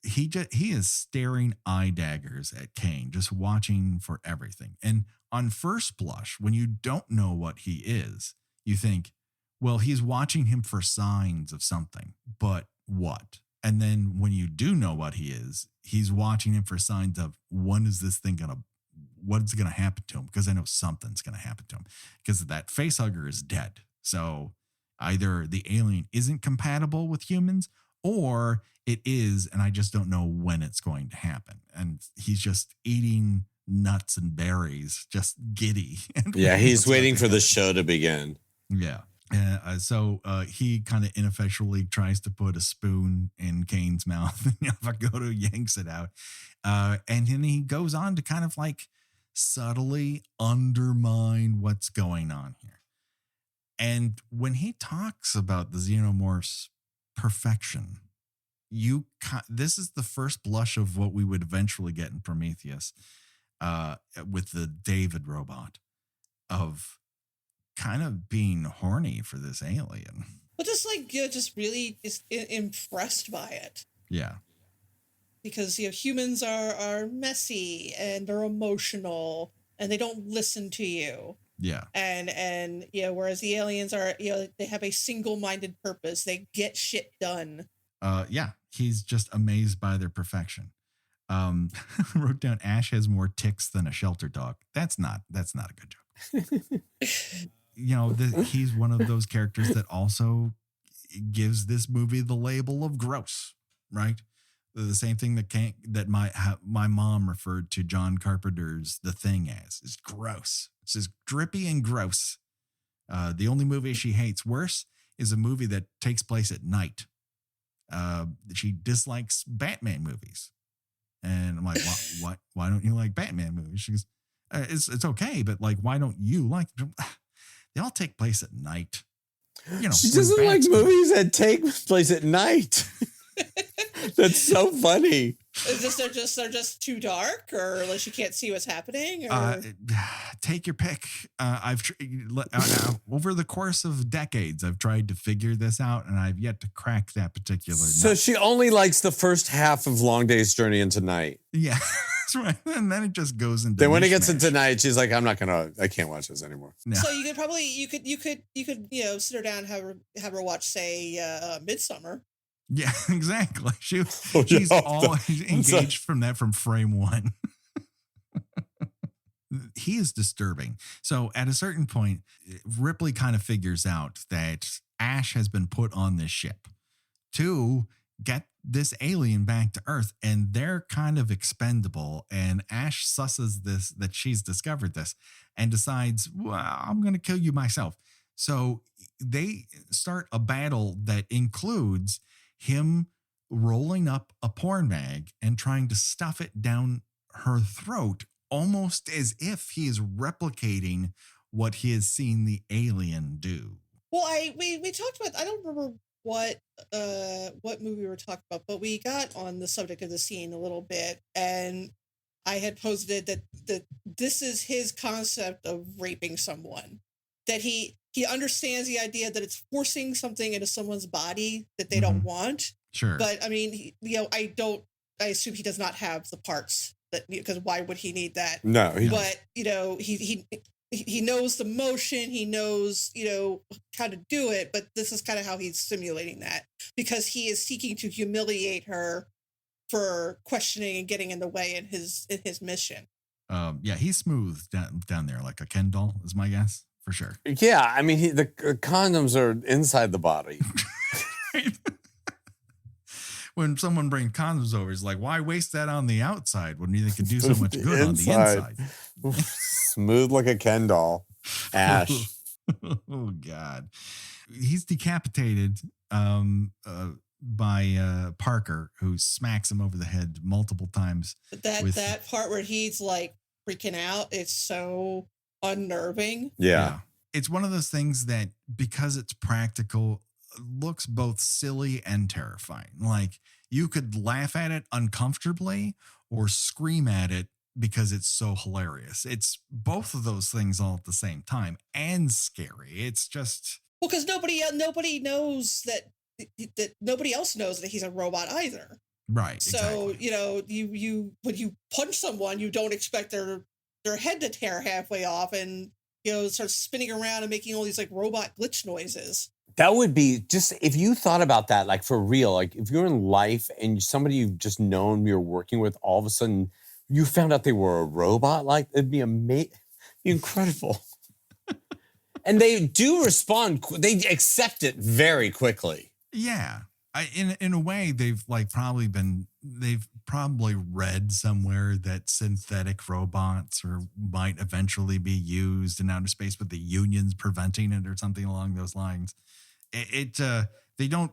he is staring eye daggers at Kane, just watching for everything. And on first blush, when you don't know what he is, you think, well, he's watching him for signs of something, but what? And then when you do know what he is, he's watching him for signs of what's going to happen to him? Because I know something's going to happen to him because that facehugger is dead. So either the alien isn't compatible with humans or it is, and I just don't know when it's going to happen. And he's just eating nuts and berries, just giddy. Yeah, he's waiting for the show to begin. Yeah. So he kind of ineffectually tries to put a spoon in Kane's mouth. And Yamagoto yanks it out. And then he goes on to kind of like subtly undermine what's going on here. And when he talks about the xenomorph's perfection, this is the first blush of what we would eventually get in Prometheus with the David robot of kind of being horny for this alien. But just like, just really is impressed by it. Yeah. Because, humans are messy and they're emotional and they don't listen to you. Yeah. And whereas the aliens are, they have a single-minded purpose. They get shit done. He's just amazed by their perfection. I wrote down Ash has more ticks than a shelter dog. That's not a good joke. He's one of those characters that also gives this movie the label of gross, right? The same thing that my mom referred to John Carpenter's The Thing as is gross. It's just drippy and gross. The only movie she hates worse is a movie that takes place at night. She dislikes Batman movies, and I'm like, why don't you like Batman movies? She goes, it's okay, but like, why don't you like them? They all take place at night. She doesn't like movies that take place at night. That's so funny. Is this they're just too dark, or like you can't see what's happening? Or? Take your pick. Over the course of decades, I've tried to figure this out, and I've yet to crack that particular So nut. she only likes the first half of Long Day's Journey into Night. Yeah, that's right. And then it just goes into. Then when it gets mishmash. into night, she's like, I can't watch this anymore. No. So you could probably you could sit her down and have her watch, say, Midsummer. Yeah, exactly. She's yeah. always engaged from frame one. He is disturbing. So at a certain point, Ripley kind of figures out that Ash has been put on this ship to get this alien back to Earth, and they're kind of expendable. And Ash susses that she's discovered this and decides, well, I'm going to kill you myself. So they start a battle that includes him rolling up a porn mag and trying to stuff it down her throat, almost as if he is replicating what he has seen the alien do. Well, we talked about, I don't remember what movie we were talking about, but we got on the subject of the scene a little bit, and I had posited that this is his concept of raping someone, that he understands the idea that it's forcing something into someone's body that they don't want. Sure. But I mean, I assume he does not have the parts that, because why would he need that? No. But he knows the motion, he knows, how to do it, but this is kind of how he's simulating that, because he is seeking to humiliate her for questioning and getting in the way in his mission. Yeah, he's smooth down there, like a Ken doll is my guess, for sure. Yeah, I mean, the condoms are inside the body. When someone brings condoms over, it's like, why waste that on the outside when they can do so much good on the inside? Smooth like a Ken doll. Ash. Oh, God. He's decapitated by Parker, who smacks him over the head multiple times. But that part where he's like freaking out, it's so unnerving. Yeah. It's one of those things that, because it's practical, looks both silly and terrifying. Like, you could laugh at it uncomfortably or scream at it because it's so hilarious. It's both of those things all at the same time, and scary. It's just, well, because nobody knows that nobody else knows that he's a robot either. Right. So, exactly. you when you punch someone, you don't expect their head to tear halfway off and start spinning around and making all these like robot glitch noises. That would be just, if you thought about that, like for real, like if you're in life and somebody you've just known you're working with, all of a sudden you found out they were a robot, like it'd be incredible. And they do respond. They accept it very quickly. Yeah. In a way, they've probably read somewhere that synthetic robots might eventually be used in outer space, with the unions preventing it or something along those lines. They don't,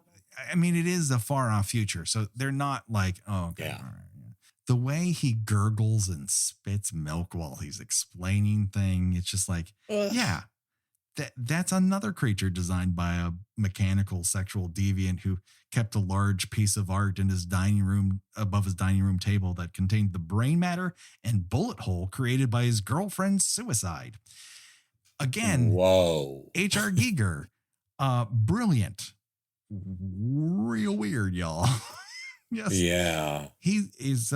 I mean, it is a far off future. So they're not like, oh, okay. Yeah. All right, yeah. The way he gurgles and spits milk while he's explaining things, it's just like, Ugh. yeah, that's another creature designed by a mechanical sexual deviant who kept a large piece of art in his dining room, above his dining room table, that contained the brain matter and bullet hole created by his girlfriend's suicide. Again, whoa. H.R. Giger, brilliant, real weird, y'all. Yes. Yeah. He is.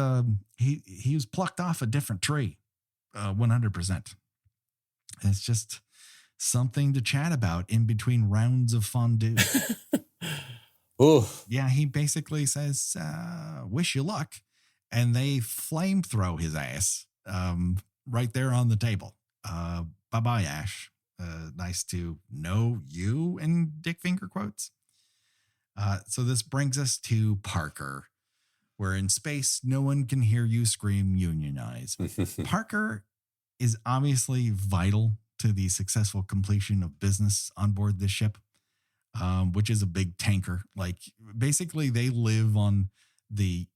He was plucked off a different tree, 100%. It's just something to chat about in between rounds of fondue. Ooh. Yeah, he basically says, wish you luck. And they flame throw his ass right there on the table. Bye-bye, Ash. Nice to know you, in dick finger quotes. So this brings us to Parker, where in space, no one can hear you scream unionize. Parker is obviously vital to the successful completion of business on board this ship, which is a big tanker. Like, basically, they live on the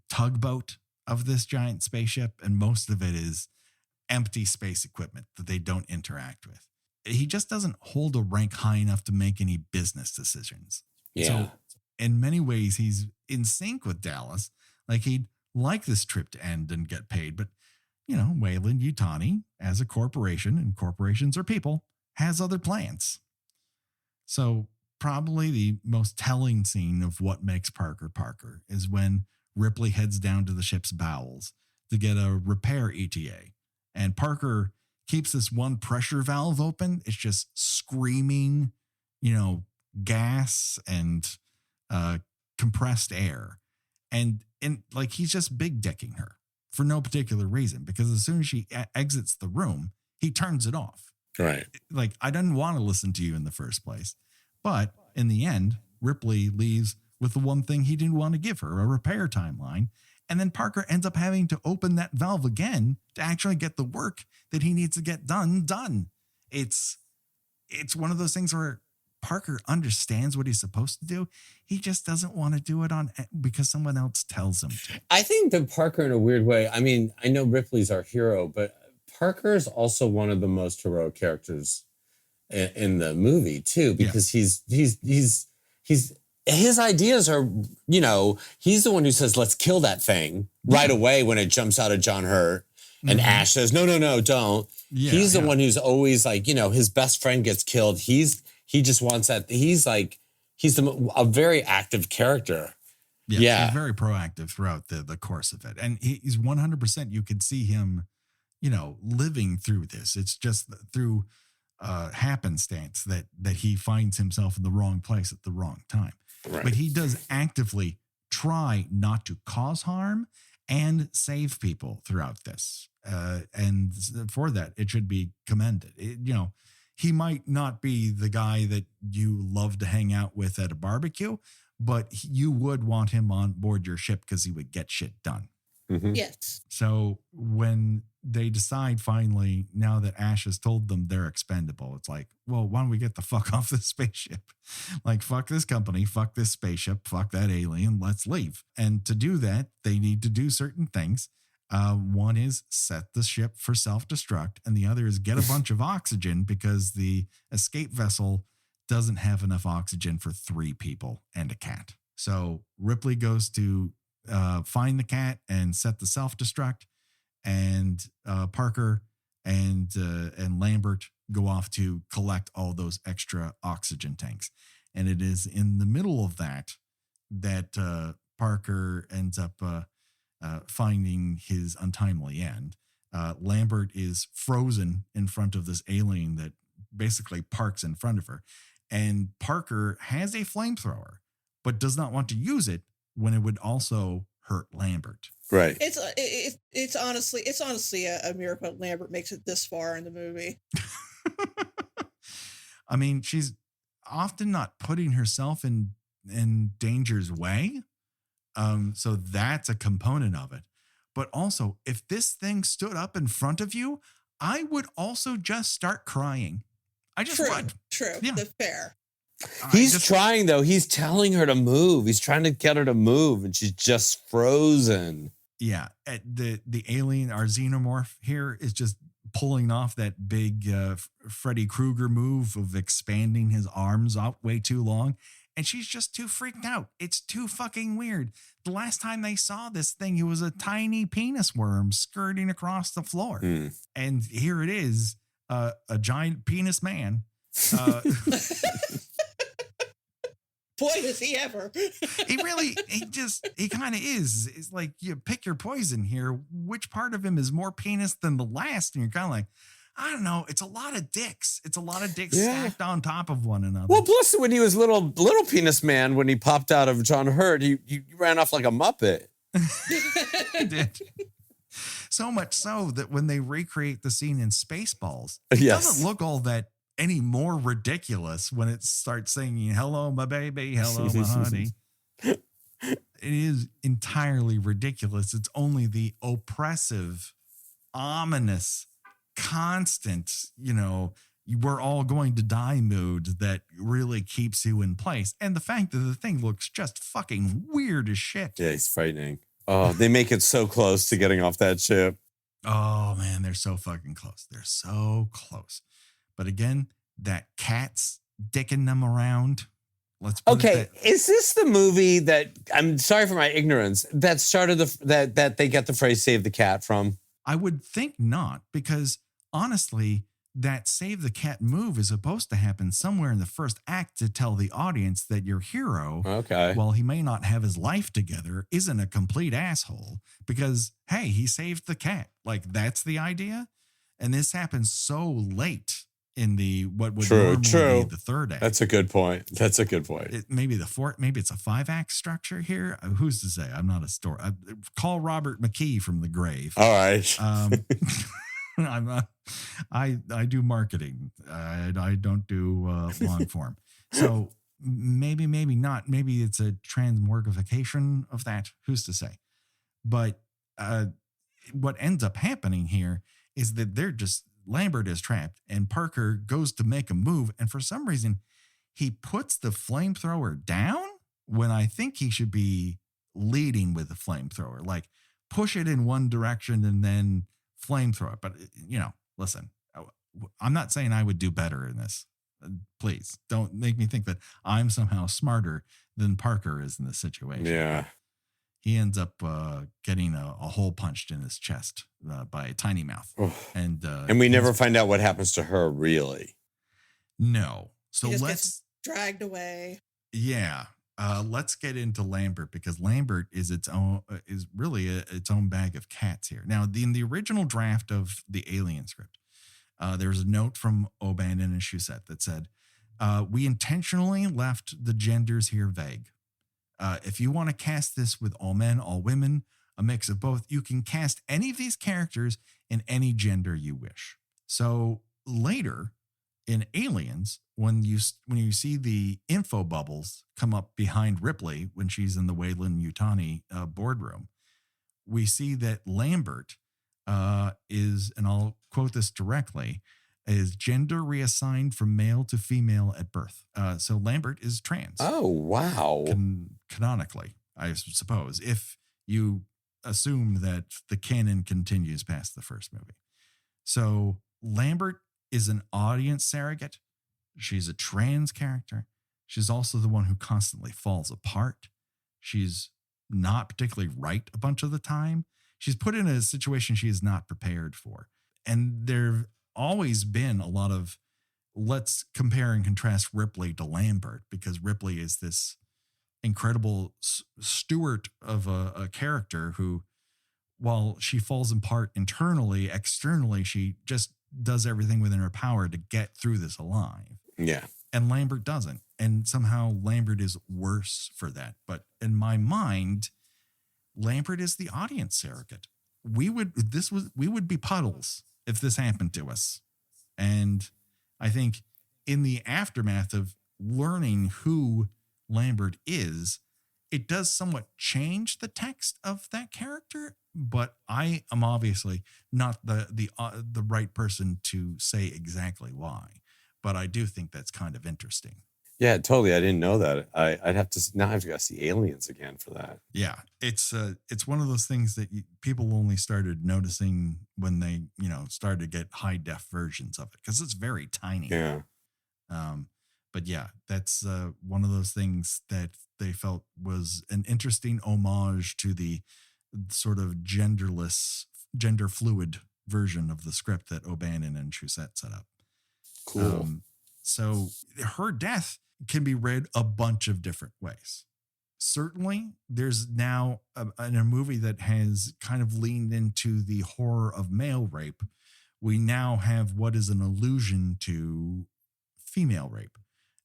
tugboat of this giant spaceship, and most of it is empty space equipment that they don't interact with. He just doesn't hold a rank high enough to make any business decisions. Yeah. So in many ways, he's in sync with Dallas. Like, he'd like this trip to end and get paid. But, Weyland-Yutani, as a corporation, and corporations are people, has other plans. So probably the most telling scene of what makes Parker Parker is when Ripley heads down to the ship's bowels to get a repair ETA. And Parker keeps this one pressure valve open. It's just screaming, gas and compressed air. And like, he's just big decking her for no particular reason, because as soon as she exits the room, he turns it off. Right. Like, I didn't want to listen to you in the first place. But in the end, Ripley leaves with the one thing he didn't want to give her, a repair timeline. And then Parker ends up having to open that valve again to actually get the work that he needs to get done. It's one of those things where Parker understands what he's supposed to do. He just doesn't want to do it because someone else tells him to. I think that Parker, in a weird way, I mean, I know Ripley's our hero, but Parker is also one of the most heroic characters in the movie too, because he's his ideas are, he's the one who says, let's kill that thing right away when it jumps out of John Hurt. And Ash says, no, don't. Yeah, he's the one who's always like, his best friend gets killed. He just wants that. He's a very active character. Yeah. He's very proactive throughout the course of it. And he's 100%, you could see him, living through this. It's just through happenstance that he finds himself in the wrong place at the wrong time. Right. But he does actively try not to cause harm and save people throughout this. And for that, it should be commended. He might not be the guy that you love to hang out with at a barbecue, but you would want him on board your ship because he would get shit done. Mm-hmm. Yes. So when they decide finally, now that Ash has told them they're expendable, it's like, well, why don't we get the fuck off this spaceship? Like, fuck this company, fuck this spaceship, fuck that alien, let's leave. And to do that, they need to do certain things. One is set the ship for self-destruct, and the other is get a bunch of oxygen because the escape vessel doesn't have enough oxygen for 3 people and a cat. So Ripley goes to find the cat and set the self-destruct, and Parker and Lambert go off to collect all those extra oxygen tanks. And it is in the middle of that Parker ends up finding his untimely end. Lambert is frozen in front of this alien that basically parks in front of her. And Parker has a flamethrower, but does not want to use it when it would also hurt Lambert. Right. It's honestly a miracle Lambert makes it this far in the movie. I mean, she's often not putting herself in danger's way. So that's a component of it. But also, if this thing stood up in front of you, I would also just start crying. I just would. True. Yeah. That's fair. He's trying, though. He's telling her to move. He's trying to get her to move, and she's just frozen. Yeah. The alien, our xenomorph here, is just pulling off that big Freddy Krueger move of expanding his arms out way too long. And she's just too freaked out. It's too fucking weird. The last time they saw this thing, it was a tiny penis worm skirting across the floor. And here it is, a giant penis man. Boy, does he ever. he kind of is. It's like, you pick your poison here. Which part of him is more penis than the last? And you're kind of like, I don't know. It's a lot of dicks. It's a lot of dicks stacked on top of one another. Well, plus when he was little penis man, when he popped out of John Hurt, he ran off like a Muppet. He did. So much so that when they recreate the scene in Spaceballs, it doesn't look all that any more ridiculous when it starts singing, hello, my baby, hello, my honey. It is entirely ridiculous. It's only the oppressive, ominous, constant, we're all going to die mood that really keeps you in place. And the fact that the thing looks just fucking weird as shit. Yeah, it's frightening. Oh, they make it so close to getting off that ship. Oh, man, they're so fucking close. They're so close. But again, that cat's dicking them around Let's put it Okay, that. is this the movie that, I'm sorry for my ignorance, that started that they get the phrase "save the cat" from? I would think not, because honestly, that save the cat move is supposed to happen somewhere in the first act to tell the audience that your hero, Okay. while he may not have his life together, isn't a complete asshole because, hey, he saved the cat. Like, that's the idea. And this happens so late in the what would normally be the third act. That's a good point. Maybe the fourth, maybe it's a 5-act structure here. Who's to say? I'm not a story. Call Robert McKee from the grave. All right. I'm not, I do marketing. I don't do long form. So maybe not. Maybe it's a transmorgification of that. Who's to say? But what ends up happening here is that Lambert is trapped and Parker goes to make a move. And for some reason, he puts the flamethrower down when I think he should be leading with the flamethrower, like push it in one direction and then flamethrower it. But, listen, I'm not saying I would do better in this. Please don't make me think that I'm somehow smarter than Parker is in this situation. Yeah. He ends up getting a hole punched in his chest by a tiny mouth. And we never find out what happens to her, really. No. So he let's gets dragged away. Yeah. Let's get into Lambert, because Lambert is really its own bag of cats here. Now, in the original draft of the Alien script, there's a note from O'Bannon and Shusett that said, we intentionally left the genders here vague. If you want to cast this with all men, all women, a mix of both, you can cast any of these characters in any gender you wish. So later in Aliens, when you see the info bubbles come up behind Ripley when she's in the Weyland-Yutani boardroom, we see that Lambert is, and I'll quote this directly, is gender reassigned from male to female at birth. So Lambert is trans. Oh, wow. Canonically, I suppose, if you assume that the canon continues past the first movie. So Lambert is an audience surrogate. She's a trans character. She's also the one who constantly falls apart. She's not particularly right a bunch of the time. She's put in a situation she is not prepared for. And there've always been a lot of, let's compare and contrast Ripley to Lambert, because Ripley is this incredible steward of a character who, while she falls apart internally, externally, she just does everything within her power to get through this alive. Yeah. And Lambert doesn't. And somehow Lambert is worse for that. But in my mind, Lambert is the audience surrogate. We would be puddles if this happened to us. And I think in the aftermath of learning who Lambert is, it does somewhat change the text of that character, but I am obviously not the right person to say exactly why. But I do think that's kind of interesting. Yeah, totally. I didn't know that. I'd have to go see Aliens again for that. Yeah, it's one of those things that people only started noticing when they started to get high def versions of it, because it's very tiny. Yeah. But yeah, that's one of those things that they felt was an interesting homage to the sort of gender fluid version of the script that O'Bannon and Shusett set up. Cool. So her death can be read a bunch of different ways. Certainly, there's now in a movie that has kind of leaned into the horror of male rape, we now have what is an allusion to female rape,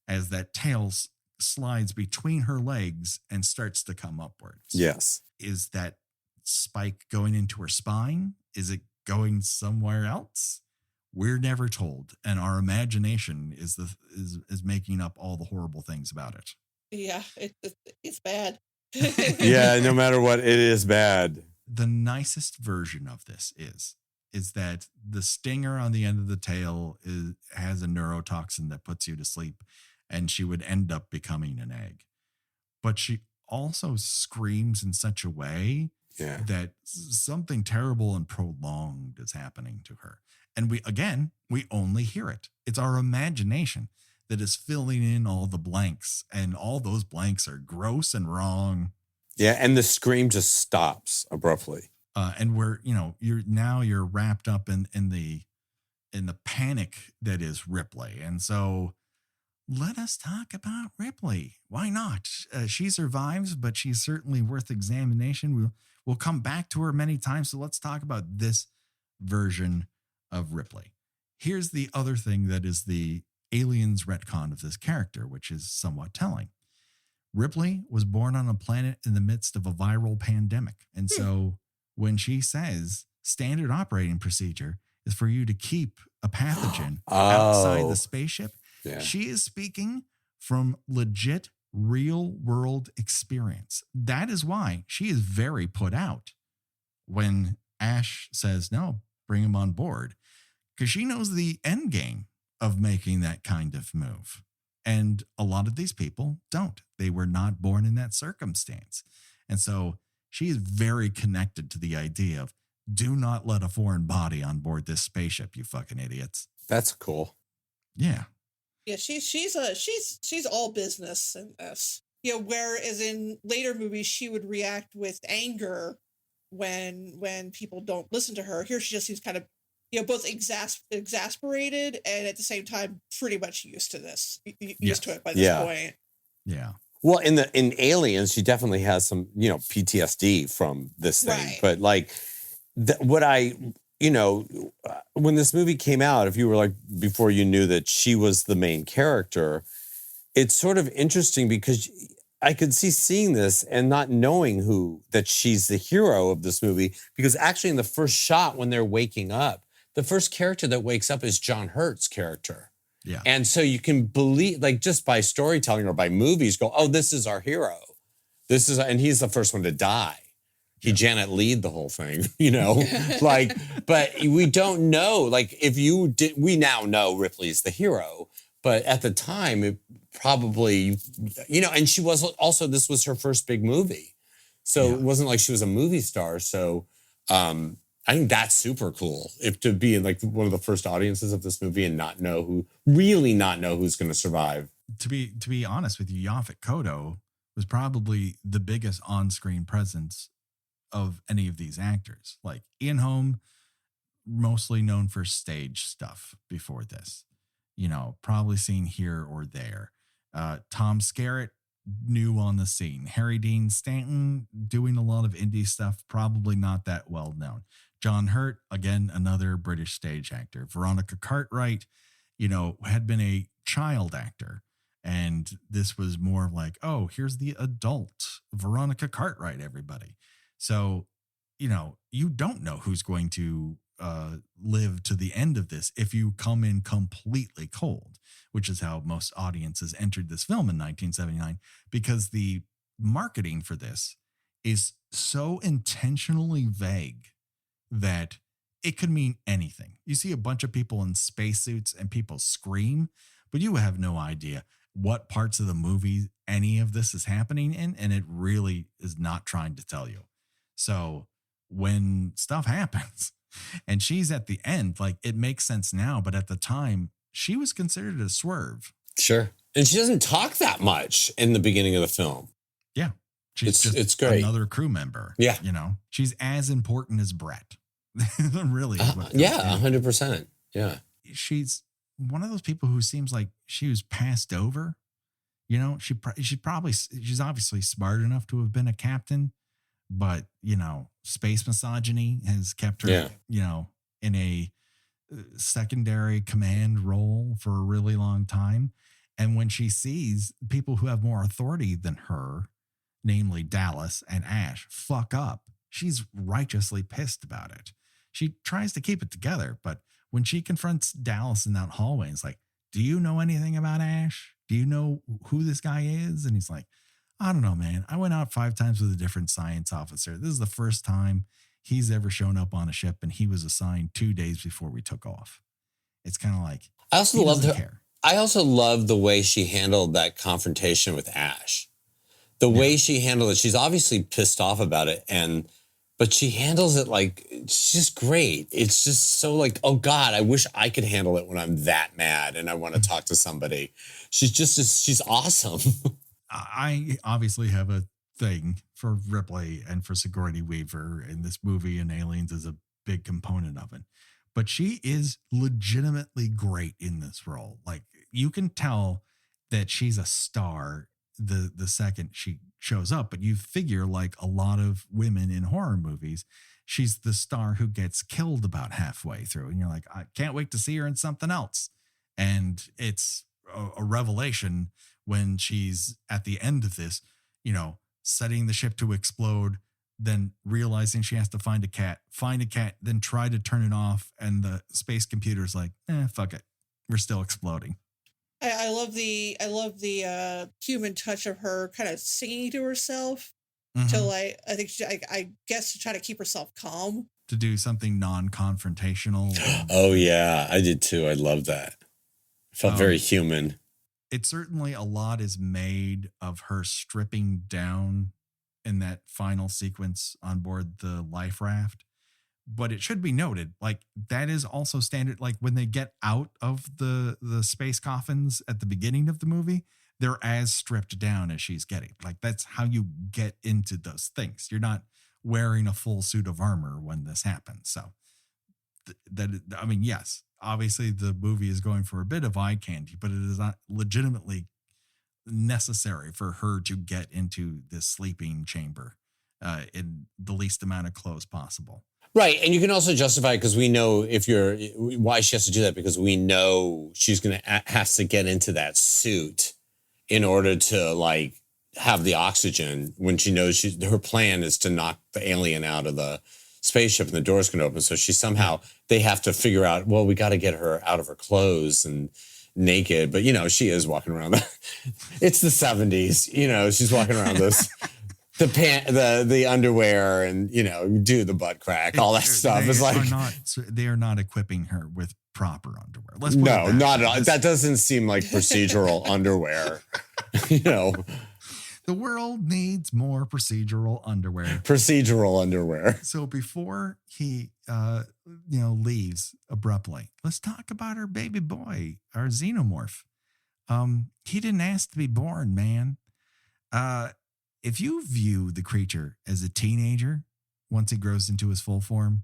as that tail slides between her legs and starts to come upwards. Yes. Is that spike going into her spine? Is it going somewhere else? We're never told, and our imagination is making up all the horrible things about it. Yeah, it's bad. Yeah, no matter what, it is bad. The nicest version of this is that the stinger on the end of the tail has a neurotoxin that puts you to sleep, and she would end up becoming an egg. But she also screams in such a way that something terrible and prolonged is happening to her. And we only hear it. It's our imagination that is filling in all the blanks, and all those blanks are gross and wrong. Yeah, and the scream just stops abruptly. And where, you know, you're wrapped up in the panic that is Ripley. And so let us talk about Ripley. Why not? She survives, but she's certainly worth examination. We'll come back to her many times. So let's talk about this version of Ripley. Here's the other thing that is the aliens retcon of this character, which is somewhat telling. Ripley was born on a planet in the midst of a viral pandemic. And so when she says standard operating procedure is for you to keep a pathogen outside the spaceship, she is speaking from legit real world experience. That is why she is very put out when Ash says, no, bring him on board, because she knows the end game of making that kind of move. And a lot of these people don't. They were not born in that circumstance. And so she is very connected to the idea of do not let a foreign body on board this spaceship, you fucking idiots. That's cool. Yeah. Yeah, she's all business in this. You know, whereas in later movies she would react with anger when people don't listen to her. Here she just seems kind of, you know, both exasperated and at the same time pretty much used to this, used to it by this point. Yeah. Well, in Aliens, she definitely has some, you know, PTSD from this thing. Right. But like, when this movie came out, if you were like, before you knew that she was the main character, it's sort of interesting because I could see seeing this and not knowing that she's the hero of this movie, because actually in the first shot when they're waking up, the first character that wakes up is John Hurt's character. Yeah. And so you can believe, like, just by storytelling or by movies, go, oh, this is our hero. And he's the first one to die. He Janet Leighed the whole thing, you know, like, but we don't know, like, we now know Ripley's the hero, but at the time it probably, you know, and she was also, this was her first big movie. So it wasn't like she was a movie star. So, I think that's super cool, if to be in like one of the first audiences of this movie and not know who's going to survive. To be honest with you, Yaphet Kotto was probably the biggest on-screen presence of any of these actors. Like Ian Holm, mostly known for stage stuff before this, you know, probably seen here or there. Tom Skerritt, new on the scene. Harry Dean Stanton doing a lot of indie stuff, probably not that well known. John Hurt, again, another British stage actor. Veronica Cartwright, you know, had been a child actor. And this was more like, oh, here's the adult Veronica Cartwright, everybody. So, you know, you don't know who's going to live to the end of this if you come in completely cold, which is how most audiences entered this film in 1979, because the marketing for this is so intentionally vague that it could mean anything. You see a bunch of people in spacesuits and people scream, but you have no idea what parts of the movie any of this is happening in, and it really is not trying to tell you. So when stuff happens and she's at the end, like, it makes sense now, but at the time she was considered a swerve. Sure. And she doesn't talk that much in the beginning of the film. Yeah. It's great. Another crew member. Yeah. You know, she's as important as Brett. Really. 100%. Yeah. She's one of those people who seems like she was passed over. You know, she's obviously smart enough to have been a captain, but, you know, space misogyny has kept her, you know, in a secondary command role for a really long time. And when she sees people who have more authority than her, namely Dallas and Ash, fuck up, she's righteously pissed about it. She tries to keep it together, but when she confronts Dallas in that hallway, it's like, do you know anything about Ash? Do you know who this guy is? And he's like, I don't know, man. I went out 5 times with a different science officer. This is the first time he's ever shown up on a ship, and he was assigned 2 days before we took off. It's kind of like, I also loved her. Care. I also love the way she handled that confrontation with Ash. The way she handled it, she's obviously pissed off about it, but she handles it like it's just great. It's just so like, oh God, I wish I could handle it when I'm that mad and I want to talk to somebody. She's awesome. I obviously have a thing for Ripley and for Sigourney Weaver in this movie, and Aliens is a big component of it. But she is legitimately great in this role. Like, you can tell that she's a star the second she shows up, but you figure, like a lot of women in horror movies, she's the star who gets killed about halfway through, and you're like, I can't wait to see her in something else. And it's a revelation when she's at the end of this, setting the ship to explode, then realizing she has to find a cat, then try to turn it off. And the space computer's like, fuck it. We're still exploding. I love the human touch of her kind of singing to herself to I guess to try to keep herself calm. To do something non-confrontational. Oh yeah, I did too. I love that. It felt very human. It certainly a lot is made of her stripping down in that final sequence on board the life raft. But it should be noted, like, that is also standard. Like, when they get out of the space coffins at the beginning of the movie, they're as stripped down as she's getting. Like, that's how you get into those things. You're not wearing a full suit of armor when this happens. So yes, obviously the movie is going for a bit of eye candy, but it is not legitimately necessary for her to get into this sleeping chamber in the least amount of clothes possible. Right. And you can also justify it because we know why she has to do that, because we know she's going to has to get into that suit in order to like have the oxygen when she knows her plan is to knock the alien out of the spaceship and the door's going to open. So they have to figure out, well, we got to get her out of her clothes and naked. But, she is walking around. It's the 70s, she's walking around this. The underwear and do the butt crack, all that stuff is like they are not equipping her with proper underwear. No, not at all. That doesn't seem like procedural underwear. The world needs more procedural underwear. Procedural underwear. So before he leaves abruptly, let's talk about our baby boy, our xenomorph. He didn't ask to be born, man. If you view the creature as a teenager, once he grows into his full form,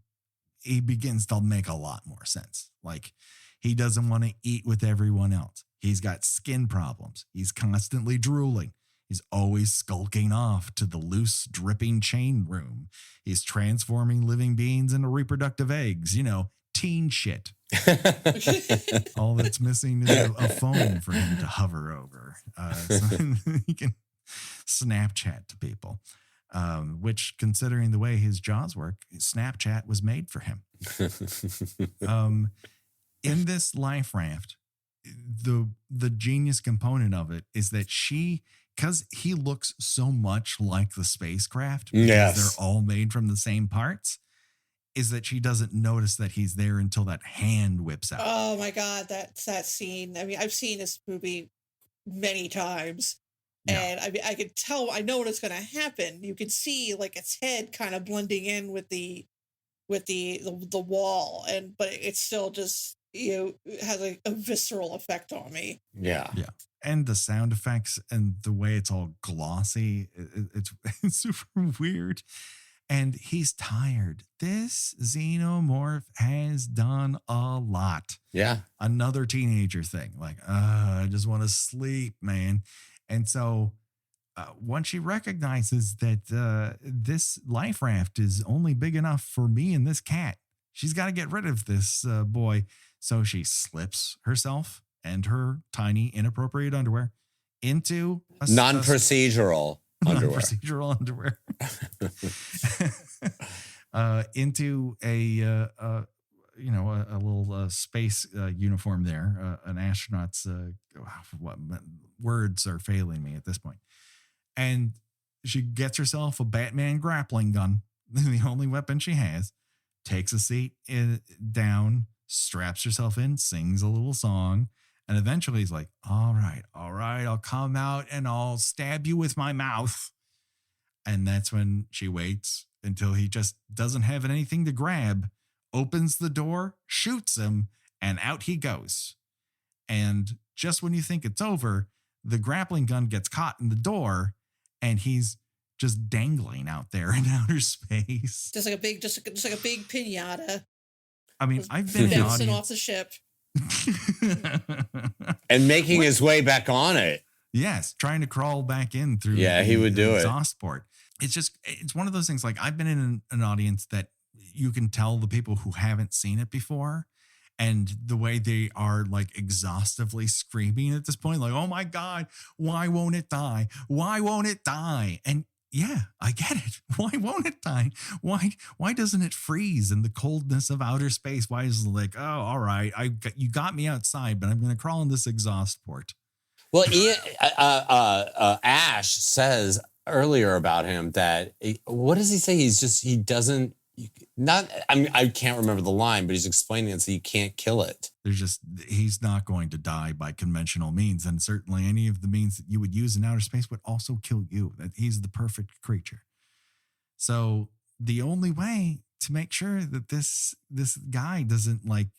he begins to make a lot more sense. Like, he doesn't want to eat with everyone else. He's got skin problems. He's constantly drooling. He's always skulking off to the loose, dripping chain room. He's transforming living beings into reproductive eggs, teen shit. All that's missing is a phone for him to hover over. So he can Snapchat to people, which, considering the way his jaws work, Snapchat was made for him. In this life raft, the genius component of it is that because he looks so much like the spacecraft, because they're all made from the same parts, is that she doesn't notice that he's there until that hand whips out. Oh my God, that scene. I mean, I've seen this movie many times. Yeah. And I mean, I could tell, I know what's going to happen. You can see like its head kind of blending in with the wall, but it's still just, has a visceral effect on me. Yeah. Yeah. And the sound effects and the way it's all glossy, it's super weird. And he's tired. This xenomorph has done a lot. Yeah. Another teenager thing. Like, I just want to sleep, man. And so once she recognizes that this life raft is only big enough for me and this cat, she's got to get rid of this boy. So she slips herself and her tiny, inappropriate underwear into non-procedural underwear. Non-procedural underwear. Into a little space uniform there, an astronaut's, what words are failing me at this point. And she gets herself a Batman grappling gun, the only weapon she has, takes a seat down, straps herself in, sings a little song, and eventually he's like, all right, I'll come out and I'll stab you with my mouth. And that's when she waits until he just doesn't have anything to grab, opens the door, shoots him, and out he goes. And just when you think it's over, the grappling gun gets caught in the door, and he's just dangling out there in outer space. Just like a big pinata. I mean, I've been in bouncing audience off the ship and making his way back on it. Yes, trying to crawl back in through. Yeah, he would do it. Exhaust port. It's one of those things. Like, I've been in an audience that you can tell the people who haven't seen it before, and the way they are like exhaustively screaming at this point, like, "Oh my God, why won't it die? Why won't it die?" And yeah, I get it. Why won't it die? Why doesn't it freeze in the coldness of outer space? Why is it like, oh, all right, you got me outside, but I'm going to crawl in this exhaust port. Well, Ash says earlier about him that, what does he say? I can't remember the line, but he's explaining it, so you can't kill it. He's not going to die by conventional means. And certainly any of the means that you would use in outer space would also kill you. That he's the perfect creature. So the only way to make sure that this guy doesn't, like,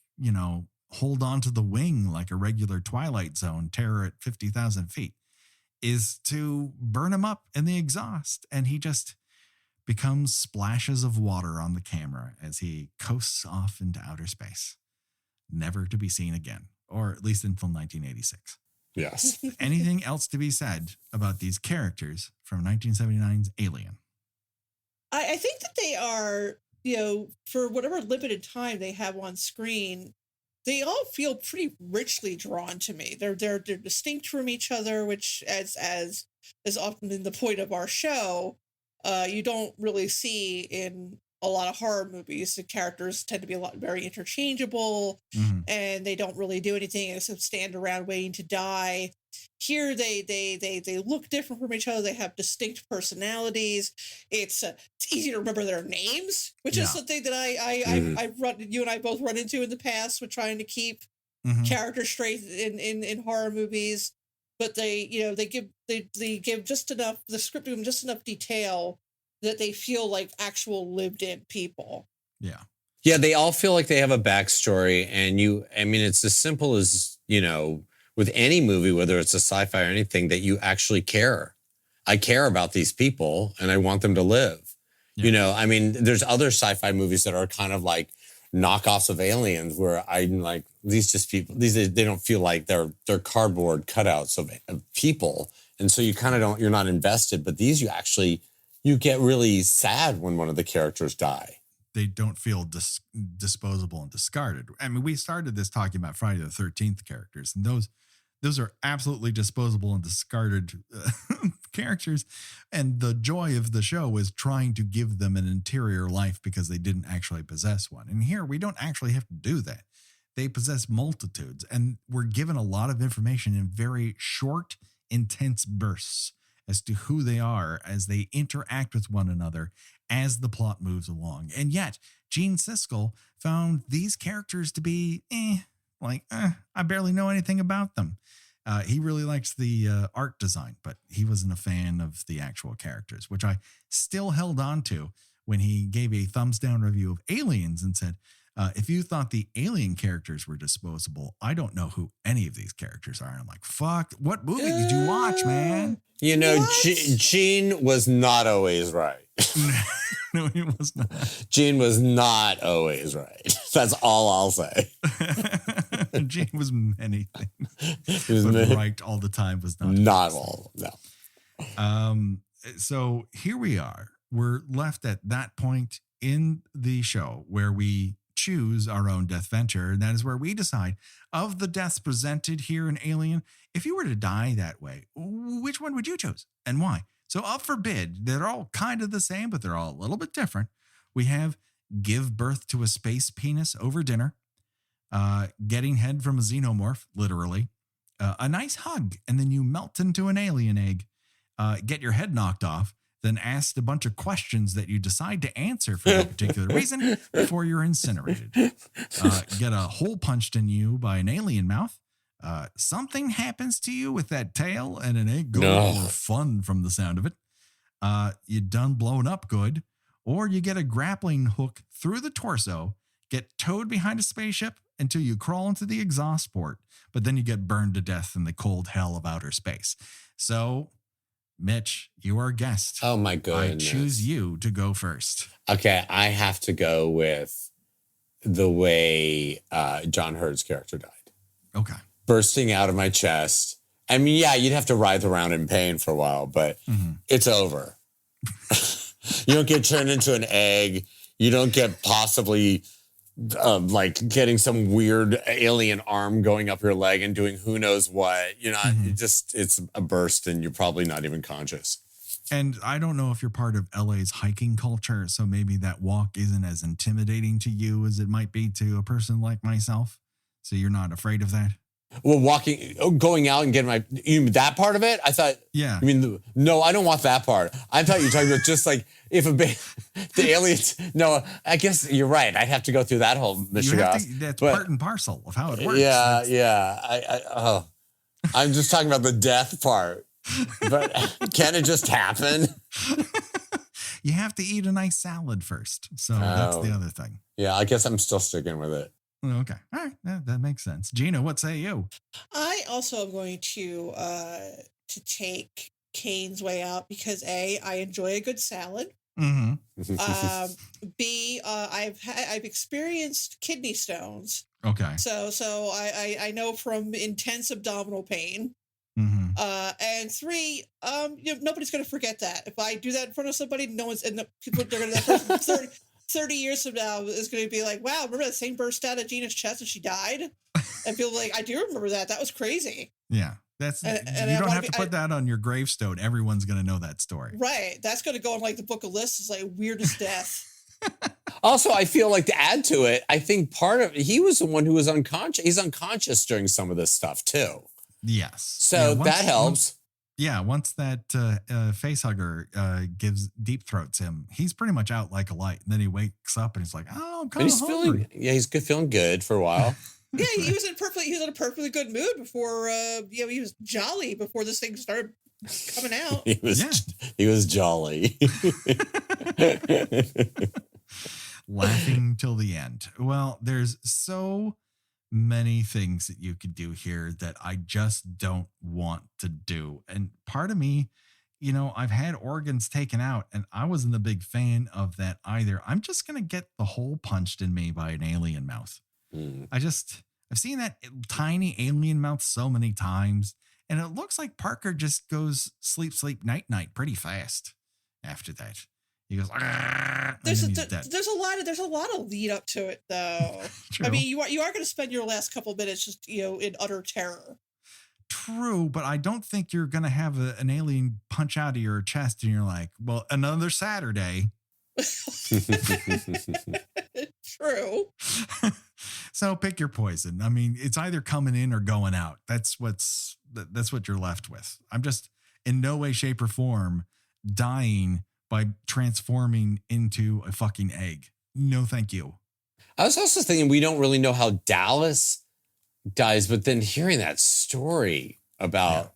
hold on to the wing like a regular Twilight Zone terror at 50,000 feet is to burn him up in the exhaust. And he just becomes splashes of water on the camera as he coasts off into outer space, never to be seen again, or at least until 1986. Yes. Anything else to be said about these characters from 1979's Alien? I think that they are, for whatever limited time they have on screen, they all feel pretty richly drawn to me. They're distinct from each other, which as is often been the point of our show, you don't really see in a lot of horror movies. The characters tend to be very interchangeable, and they don't really do anything except stand around waiting to die. Here, they look different from each other. They have distinct personalities. It's easy to remember their names, which is something that you and I both run into in the past with trying to keep characters straight in horror movies. But they give just enough. The script gives them just enough detail that they feel like actual lived-in people. Yeah. Yeah, they all feel like they have a backstory, and it's as simple as, with any movie, whether it's a sci-fi or anything, that you actually care. I care about these people, and I want them to live. Yeah. There's other sci-fi movies that are kind of like knockoffs of Aliens, where I'm like, these just people, they don't feel like they're cardboard cutouts of people, and so you kind of you're not invested. But these, you get really sad when one of the characters die. They don't feel disposable and discarded. I mean, we started this talking about Friday the 13th characters, and those are absolutely disposable and discarded characters. And the joy of the show is trying to give them an interior life because they didn't actually possess one. And here, we don't actually have to do that. They possess multitudes, and we're given a lot of information in very short, intense bursts as to who they are as they interact with one another as the plot moves along. And yet, Gene Siskel found these characters to be I barely know anything about them. He really likes the art design, but he wasn't a fan of the actual characters, which I still held on to when he gave a thumbs down review of Aliens and said, if you thought the Alien characters were disposable, I don't know who any of these characters are. And I'm like, fuck, what movie did you watch, man? Gene was not always right. No, he was not. Gene was not always right. That's all I'll say. Gene was many things. Right all the time was not. Not all. No. So here we are. We're left at that point in the show where we choose our own death venture. And that is where we decide, of the deaths presented here in Alien, if you were to die that way, which one would you choose and why? So up for bid, they're all kind of the same, but they're all a little bit different. We have give birth to a space penis over dinner, getting head from a xenomorph, literally, a nice hug, and then you melt into an alien egg, get your head knocked off, then asked a bunch of questions that you decide to answer for no particular reason before you're incinerated. Get a hole punched in you by an alien mouth. Something happens to you with that tail and an egg goes more fun from the sound of it. You done blown up good, or you get a grappling hook through the torso, get towed behind a spaceship until you crawl into the exhaust port, but then you get burned to death in the cold hell of outer space. So, Mitch, you are a guest. Oh my goodness. I choose you to go first. Okay, I have to go with the way John Hurt's character died. Okay. Bursting out of my chest. I mean, yeah, you'd have to writhe around in pain for a while, but it's over. You don't get turned into an egg. You don't get possibly like getting some weird alien arm going up your leg and doing who knows what. You know, it's a burst and you're probably not even conscious. And I don't know if you're part of LA's hiking culture, so maybe that walk isn't as intimidating to you as it might be to a person like myself. So you're not afraid of that? Well, going out and getting you mean that part of it? I thought, yeah. I mean, no, I don't want that part. I thought you were talking about just like if the aliens. No, I guess you're right. I'd have to go through that whole mishigas. That's part and parcel of how it works. Yeah. I'm just talking about the death part. But can it just happen? You have to eat a nice salad first. So that's the other thing. Yeah, I guess I'm still sticking with it. Okay. All right. That makes sense. Gina, what say you? I also am going to take Kane's way out because A, I enjoy a good salad. B, I've experienced kidney stones. Okay. So I know from intense abdominal pain. And 3, nobody's going to forget that. If I do that in front of somebody, no one's, and people, they're going to, 30 years from now is going to be like, wow, remember that thing burst out of Gina's chest and she died? And people like, I do remember that. That was crazy. Yeah. You don't have to put that on your gravestone. Everyone's going to know that story. Right. That's going to go on like the book of lists is like weirdest death. Also, I feel like to add to it, I think he was the one who was unconscious. He's unconscious during some of this stuff too. Yes. So that helps. Once that face hugger deep throats him, he's pretty much out like a light. And then he wakes up and he's like, "Oh, I'm kind of hungry." He's feeling good for a while. Yeah, he was in a perfectly good mood before. He was jolly before this thing started coming out. He was jolly, laughing till the end. Well, there's so many things that you could do here that I just don't want to do. And part of me, I've had organs taken out and I wasn't a big fan of that either. I'm just going to get the hole punched in me by an alien mouth. I've seen that tiny alien mouth so many times and it looks like Parker just goes sleep, night pretty fast after that. He goes, there's a lot of lead up to it though. True. I mean, you are going to spend your last couple of minutes just, in utter terror. True, but I don't think you're going to have an alien punch out of your chest and you're like, well, another Saturday. True. So pick your poison. I mean, it's either coming in or going out. That's what you're left with. I'm just in no way, shape, or form dying by transforming into a fucking egg. No, thank you. I was also thinking we don't really know how Dallas dies, but then hearing that story about,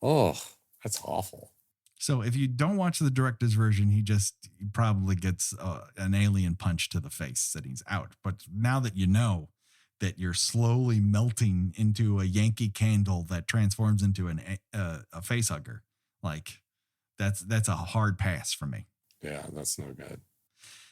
that's awful. So if you don't watch the director's version, he probably gets an alien punch to the face that he's out. But now that you know that you're slowly melting into a Yankee candle that transforms into a face hugger, like that's a hard pass for me. Yeah, that's no good.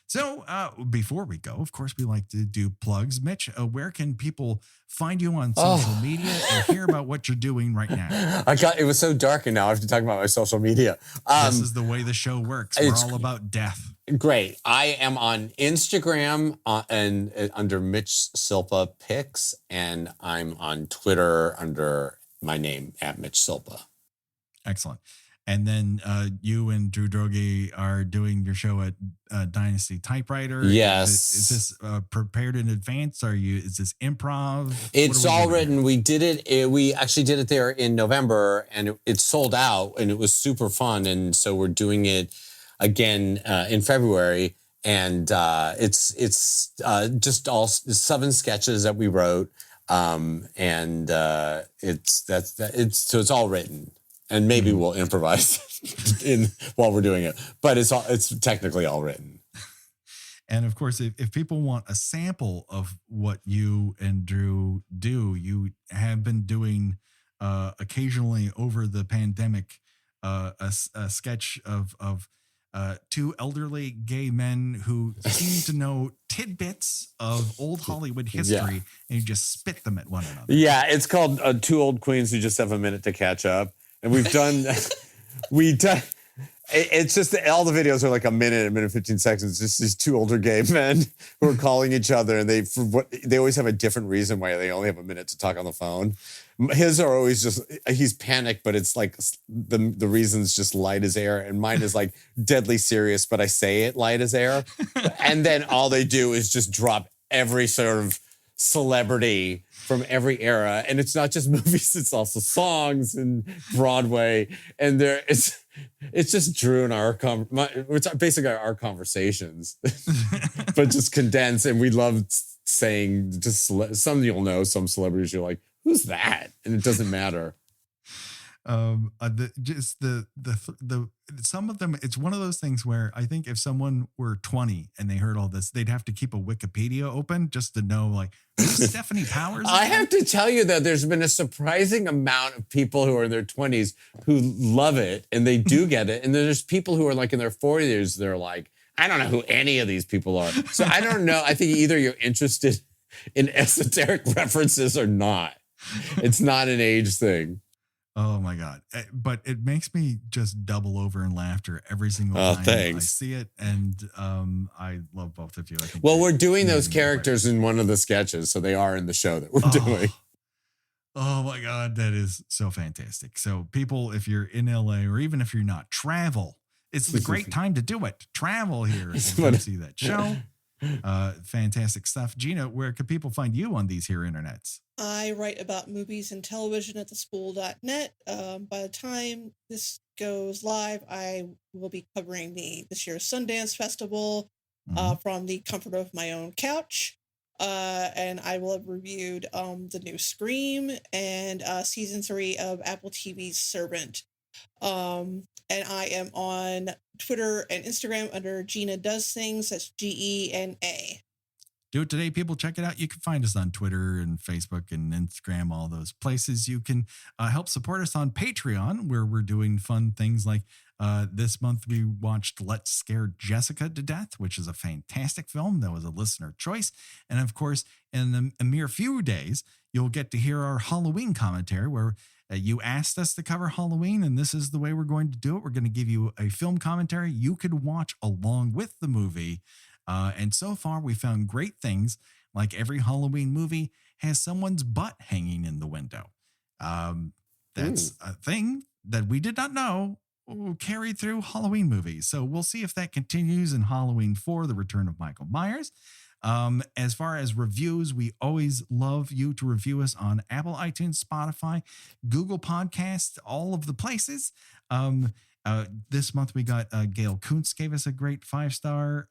So before we go, of course, we like to do plugs. Mitch, where can people find you on social media and hear about what you're doing right now? It was so dark and now I have to talk about my social media. This is the way the show works. We're all about death. Great. I am on Instagram and under Mitch Silpa Pics, and I'm on Twitter under my name at Mitch Silpa. Excellent. And then you and Drew Droege are doing your show at Dynasty Typewriter. Yes. Is this prepared in advance? Is this improv? It's all written. We did it. We actually did it there in November, and it sold out, and it was super fun. And so we're doing it again in February. And it's just all 7 sketches that we wrote, and it's all written. And maybe we'll improvise while we're doing it, but it's technically all written. And of course, if people want a sample of what you and Drew do, you have been doing occasionally over the pandemic a sketch of two elderly gay men who seem to know tidbits of old Hollywood history, and you just spit them at one another. Yeah, it's called Two Old Queens Who Just Have a Minute to Catch Up. And we've done, it's just all the videos are like a minute 15 seconds. Just these two older gay men who are calling each other, and they always have a different reason why they only have a minute to talk on the phone. His are always just, he's panicked, but it's like the reason's just light as air. And mine is like deadly serious, but I say it light as air. And then all they do is just drop every sort of celebrity from every era. And it's not just movies, it's also songs and Broadway. And it's just Drew and it's basically our conversations, but just condensed. And we love saying just some you'll know, some celebrities you're like, who's that? And it doesn't matter. Some of them, it's one of those things where I think if someone were 20 and they heard all this, they'd have to keep a Wikipedia open just to know, like, who's Stephanie Powers? I have to tell you that there's been a surprising amount of people who are in their 20s who love it and they do get it. And then there's people who are like in their 40s, they're like, I don't know who any of these people are. So I don't know. I think either you're interested in esoteric references or not. It's not an age thing. Oh my God. But it makes me just double over in laughter every single time I see it. And I love both of you. I think we're doing those characters in one of the sketches. So they are in the show that we're doing. Oh my God. That is so fantastic. So people, if you're in LA or even if you're not, travel. It's the great time to do it. Travel here and see that show. Fantastic stuff. Gina, where can people find you on these here internets? I write about movies and television at thespool.net. By the time this goes live, I will be covering this year's Sundance Festival from the comfort of my own couch. And I will have reviewed the new Scream and season 3 of Apple TV's Servant. And I am on Twitter and Instagram under Gina Does Things. That's GENA. Do it today, people. Check it out. You can find us on Twitter and Facebook and Instagram, all those places. You can help support us on Patreon, where we're doing fun things like this month we watched Let's Scare Jessica to Death, which is a fantastic film. That was a listener choice. And of course, in a mere few days, you'll get to hear our Halloween commentary, where you asked us to cover Halloween, and this is the way we're going to do it. We're going to give you a film commentary you could watch along with the movie. And so far, we found great things, like every Halloween movie has someone's butt hanging in the window. That's a thing that we did not know carried through Halloween movies. So we'll see if that continues in Halloween 4, The Return of Michael Myers. As far as reviews, we always love you to review us on Apple, iTunes, Spotify, Google Podcasts, all of the places. This month we got Gail Kuntz gave us a great 5-star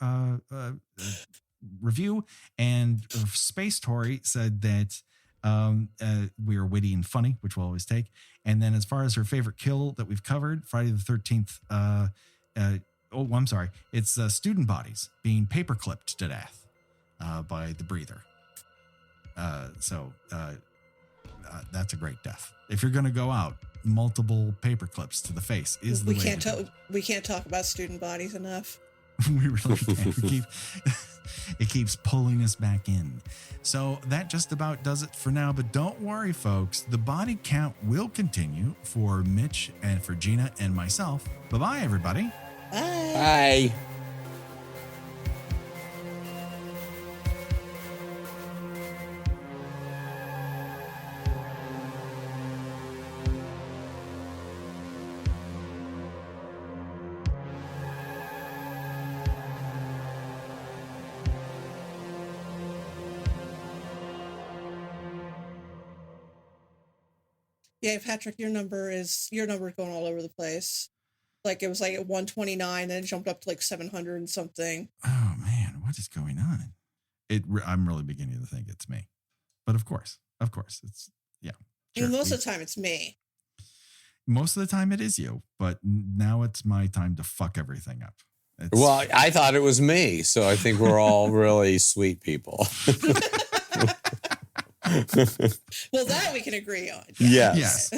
review, and Space Tory said that we are witty and funny, which we'll always take. And then as far as her favorite kill that we've covered, Friday the 13th, I'm sorry, it's student bodies being paper clipped to death by the breather. So that's a great death. If you're going to go out, multiple paper clips to the face is the way. We can't talk about student bodies enough. We really can't. It keeps pulling us back in. So that just about does it for now. But don't worry, folks. The body count will continue for Mitch and for Gina and myself. Bye-bye, everybody. Bye. Bye. Yeah, Patrick, your number is going all over the place. Like it was like at 129, then it jumped up to like 700 and something. Oh man, what is going on? I'm really beginning to think it's me, but of course, it's Sure. Most of the time, it's me. Most of the time, it is you, but now it's my time to fuck everything up. Well, I thought it was me, so I think we're all really sweet people. Well, that we can agree on. Yes.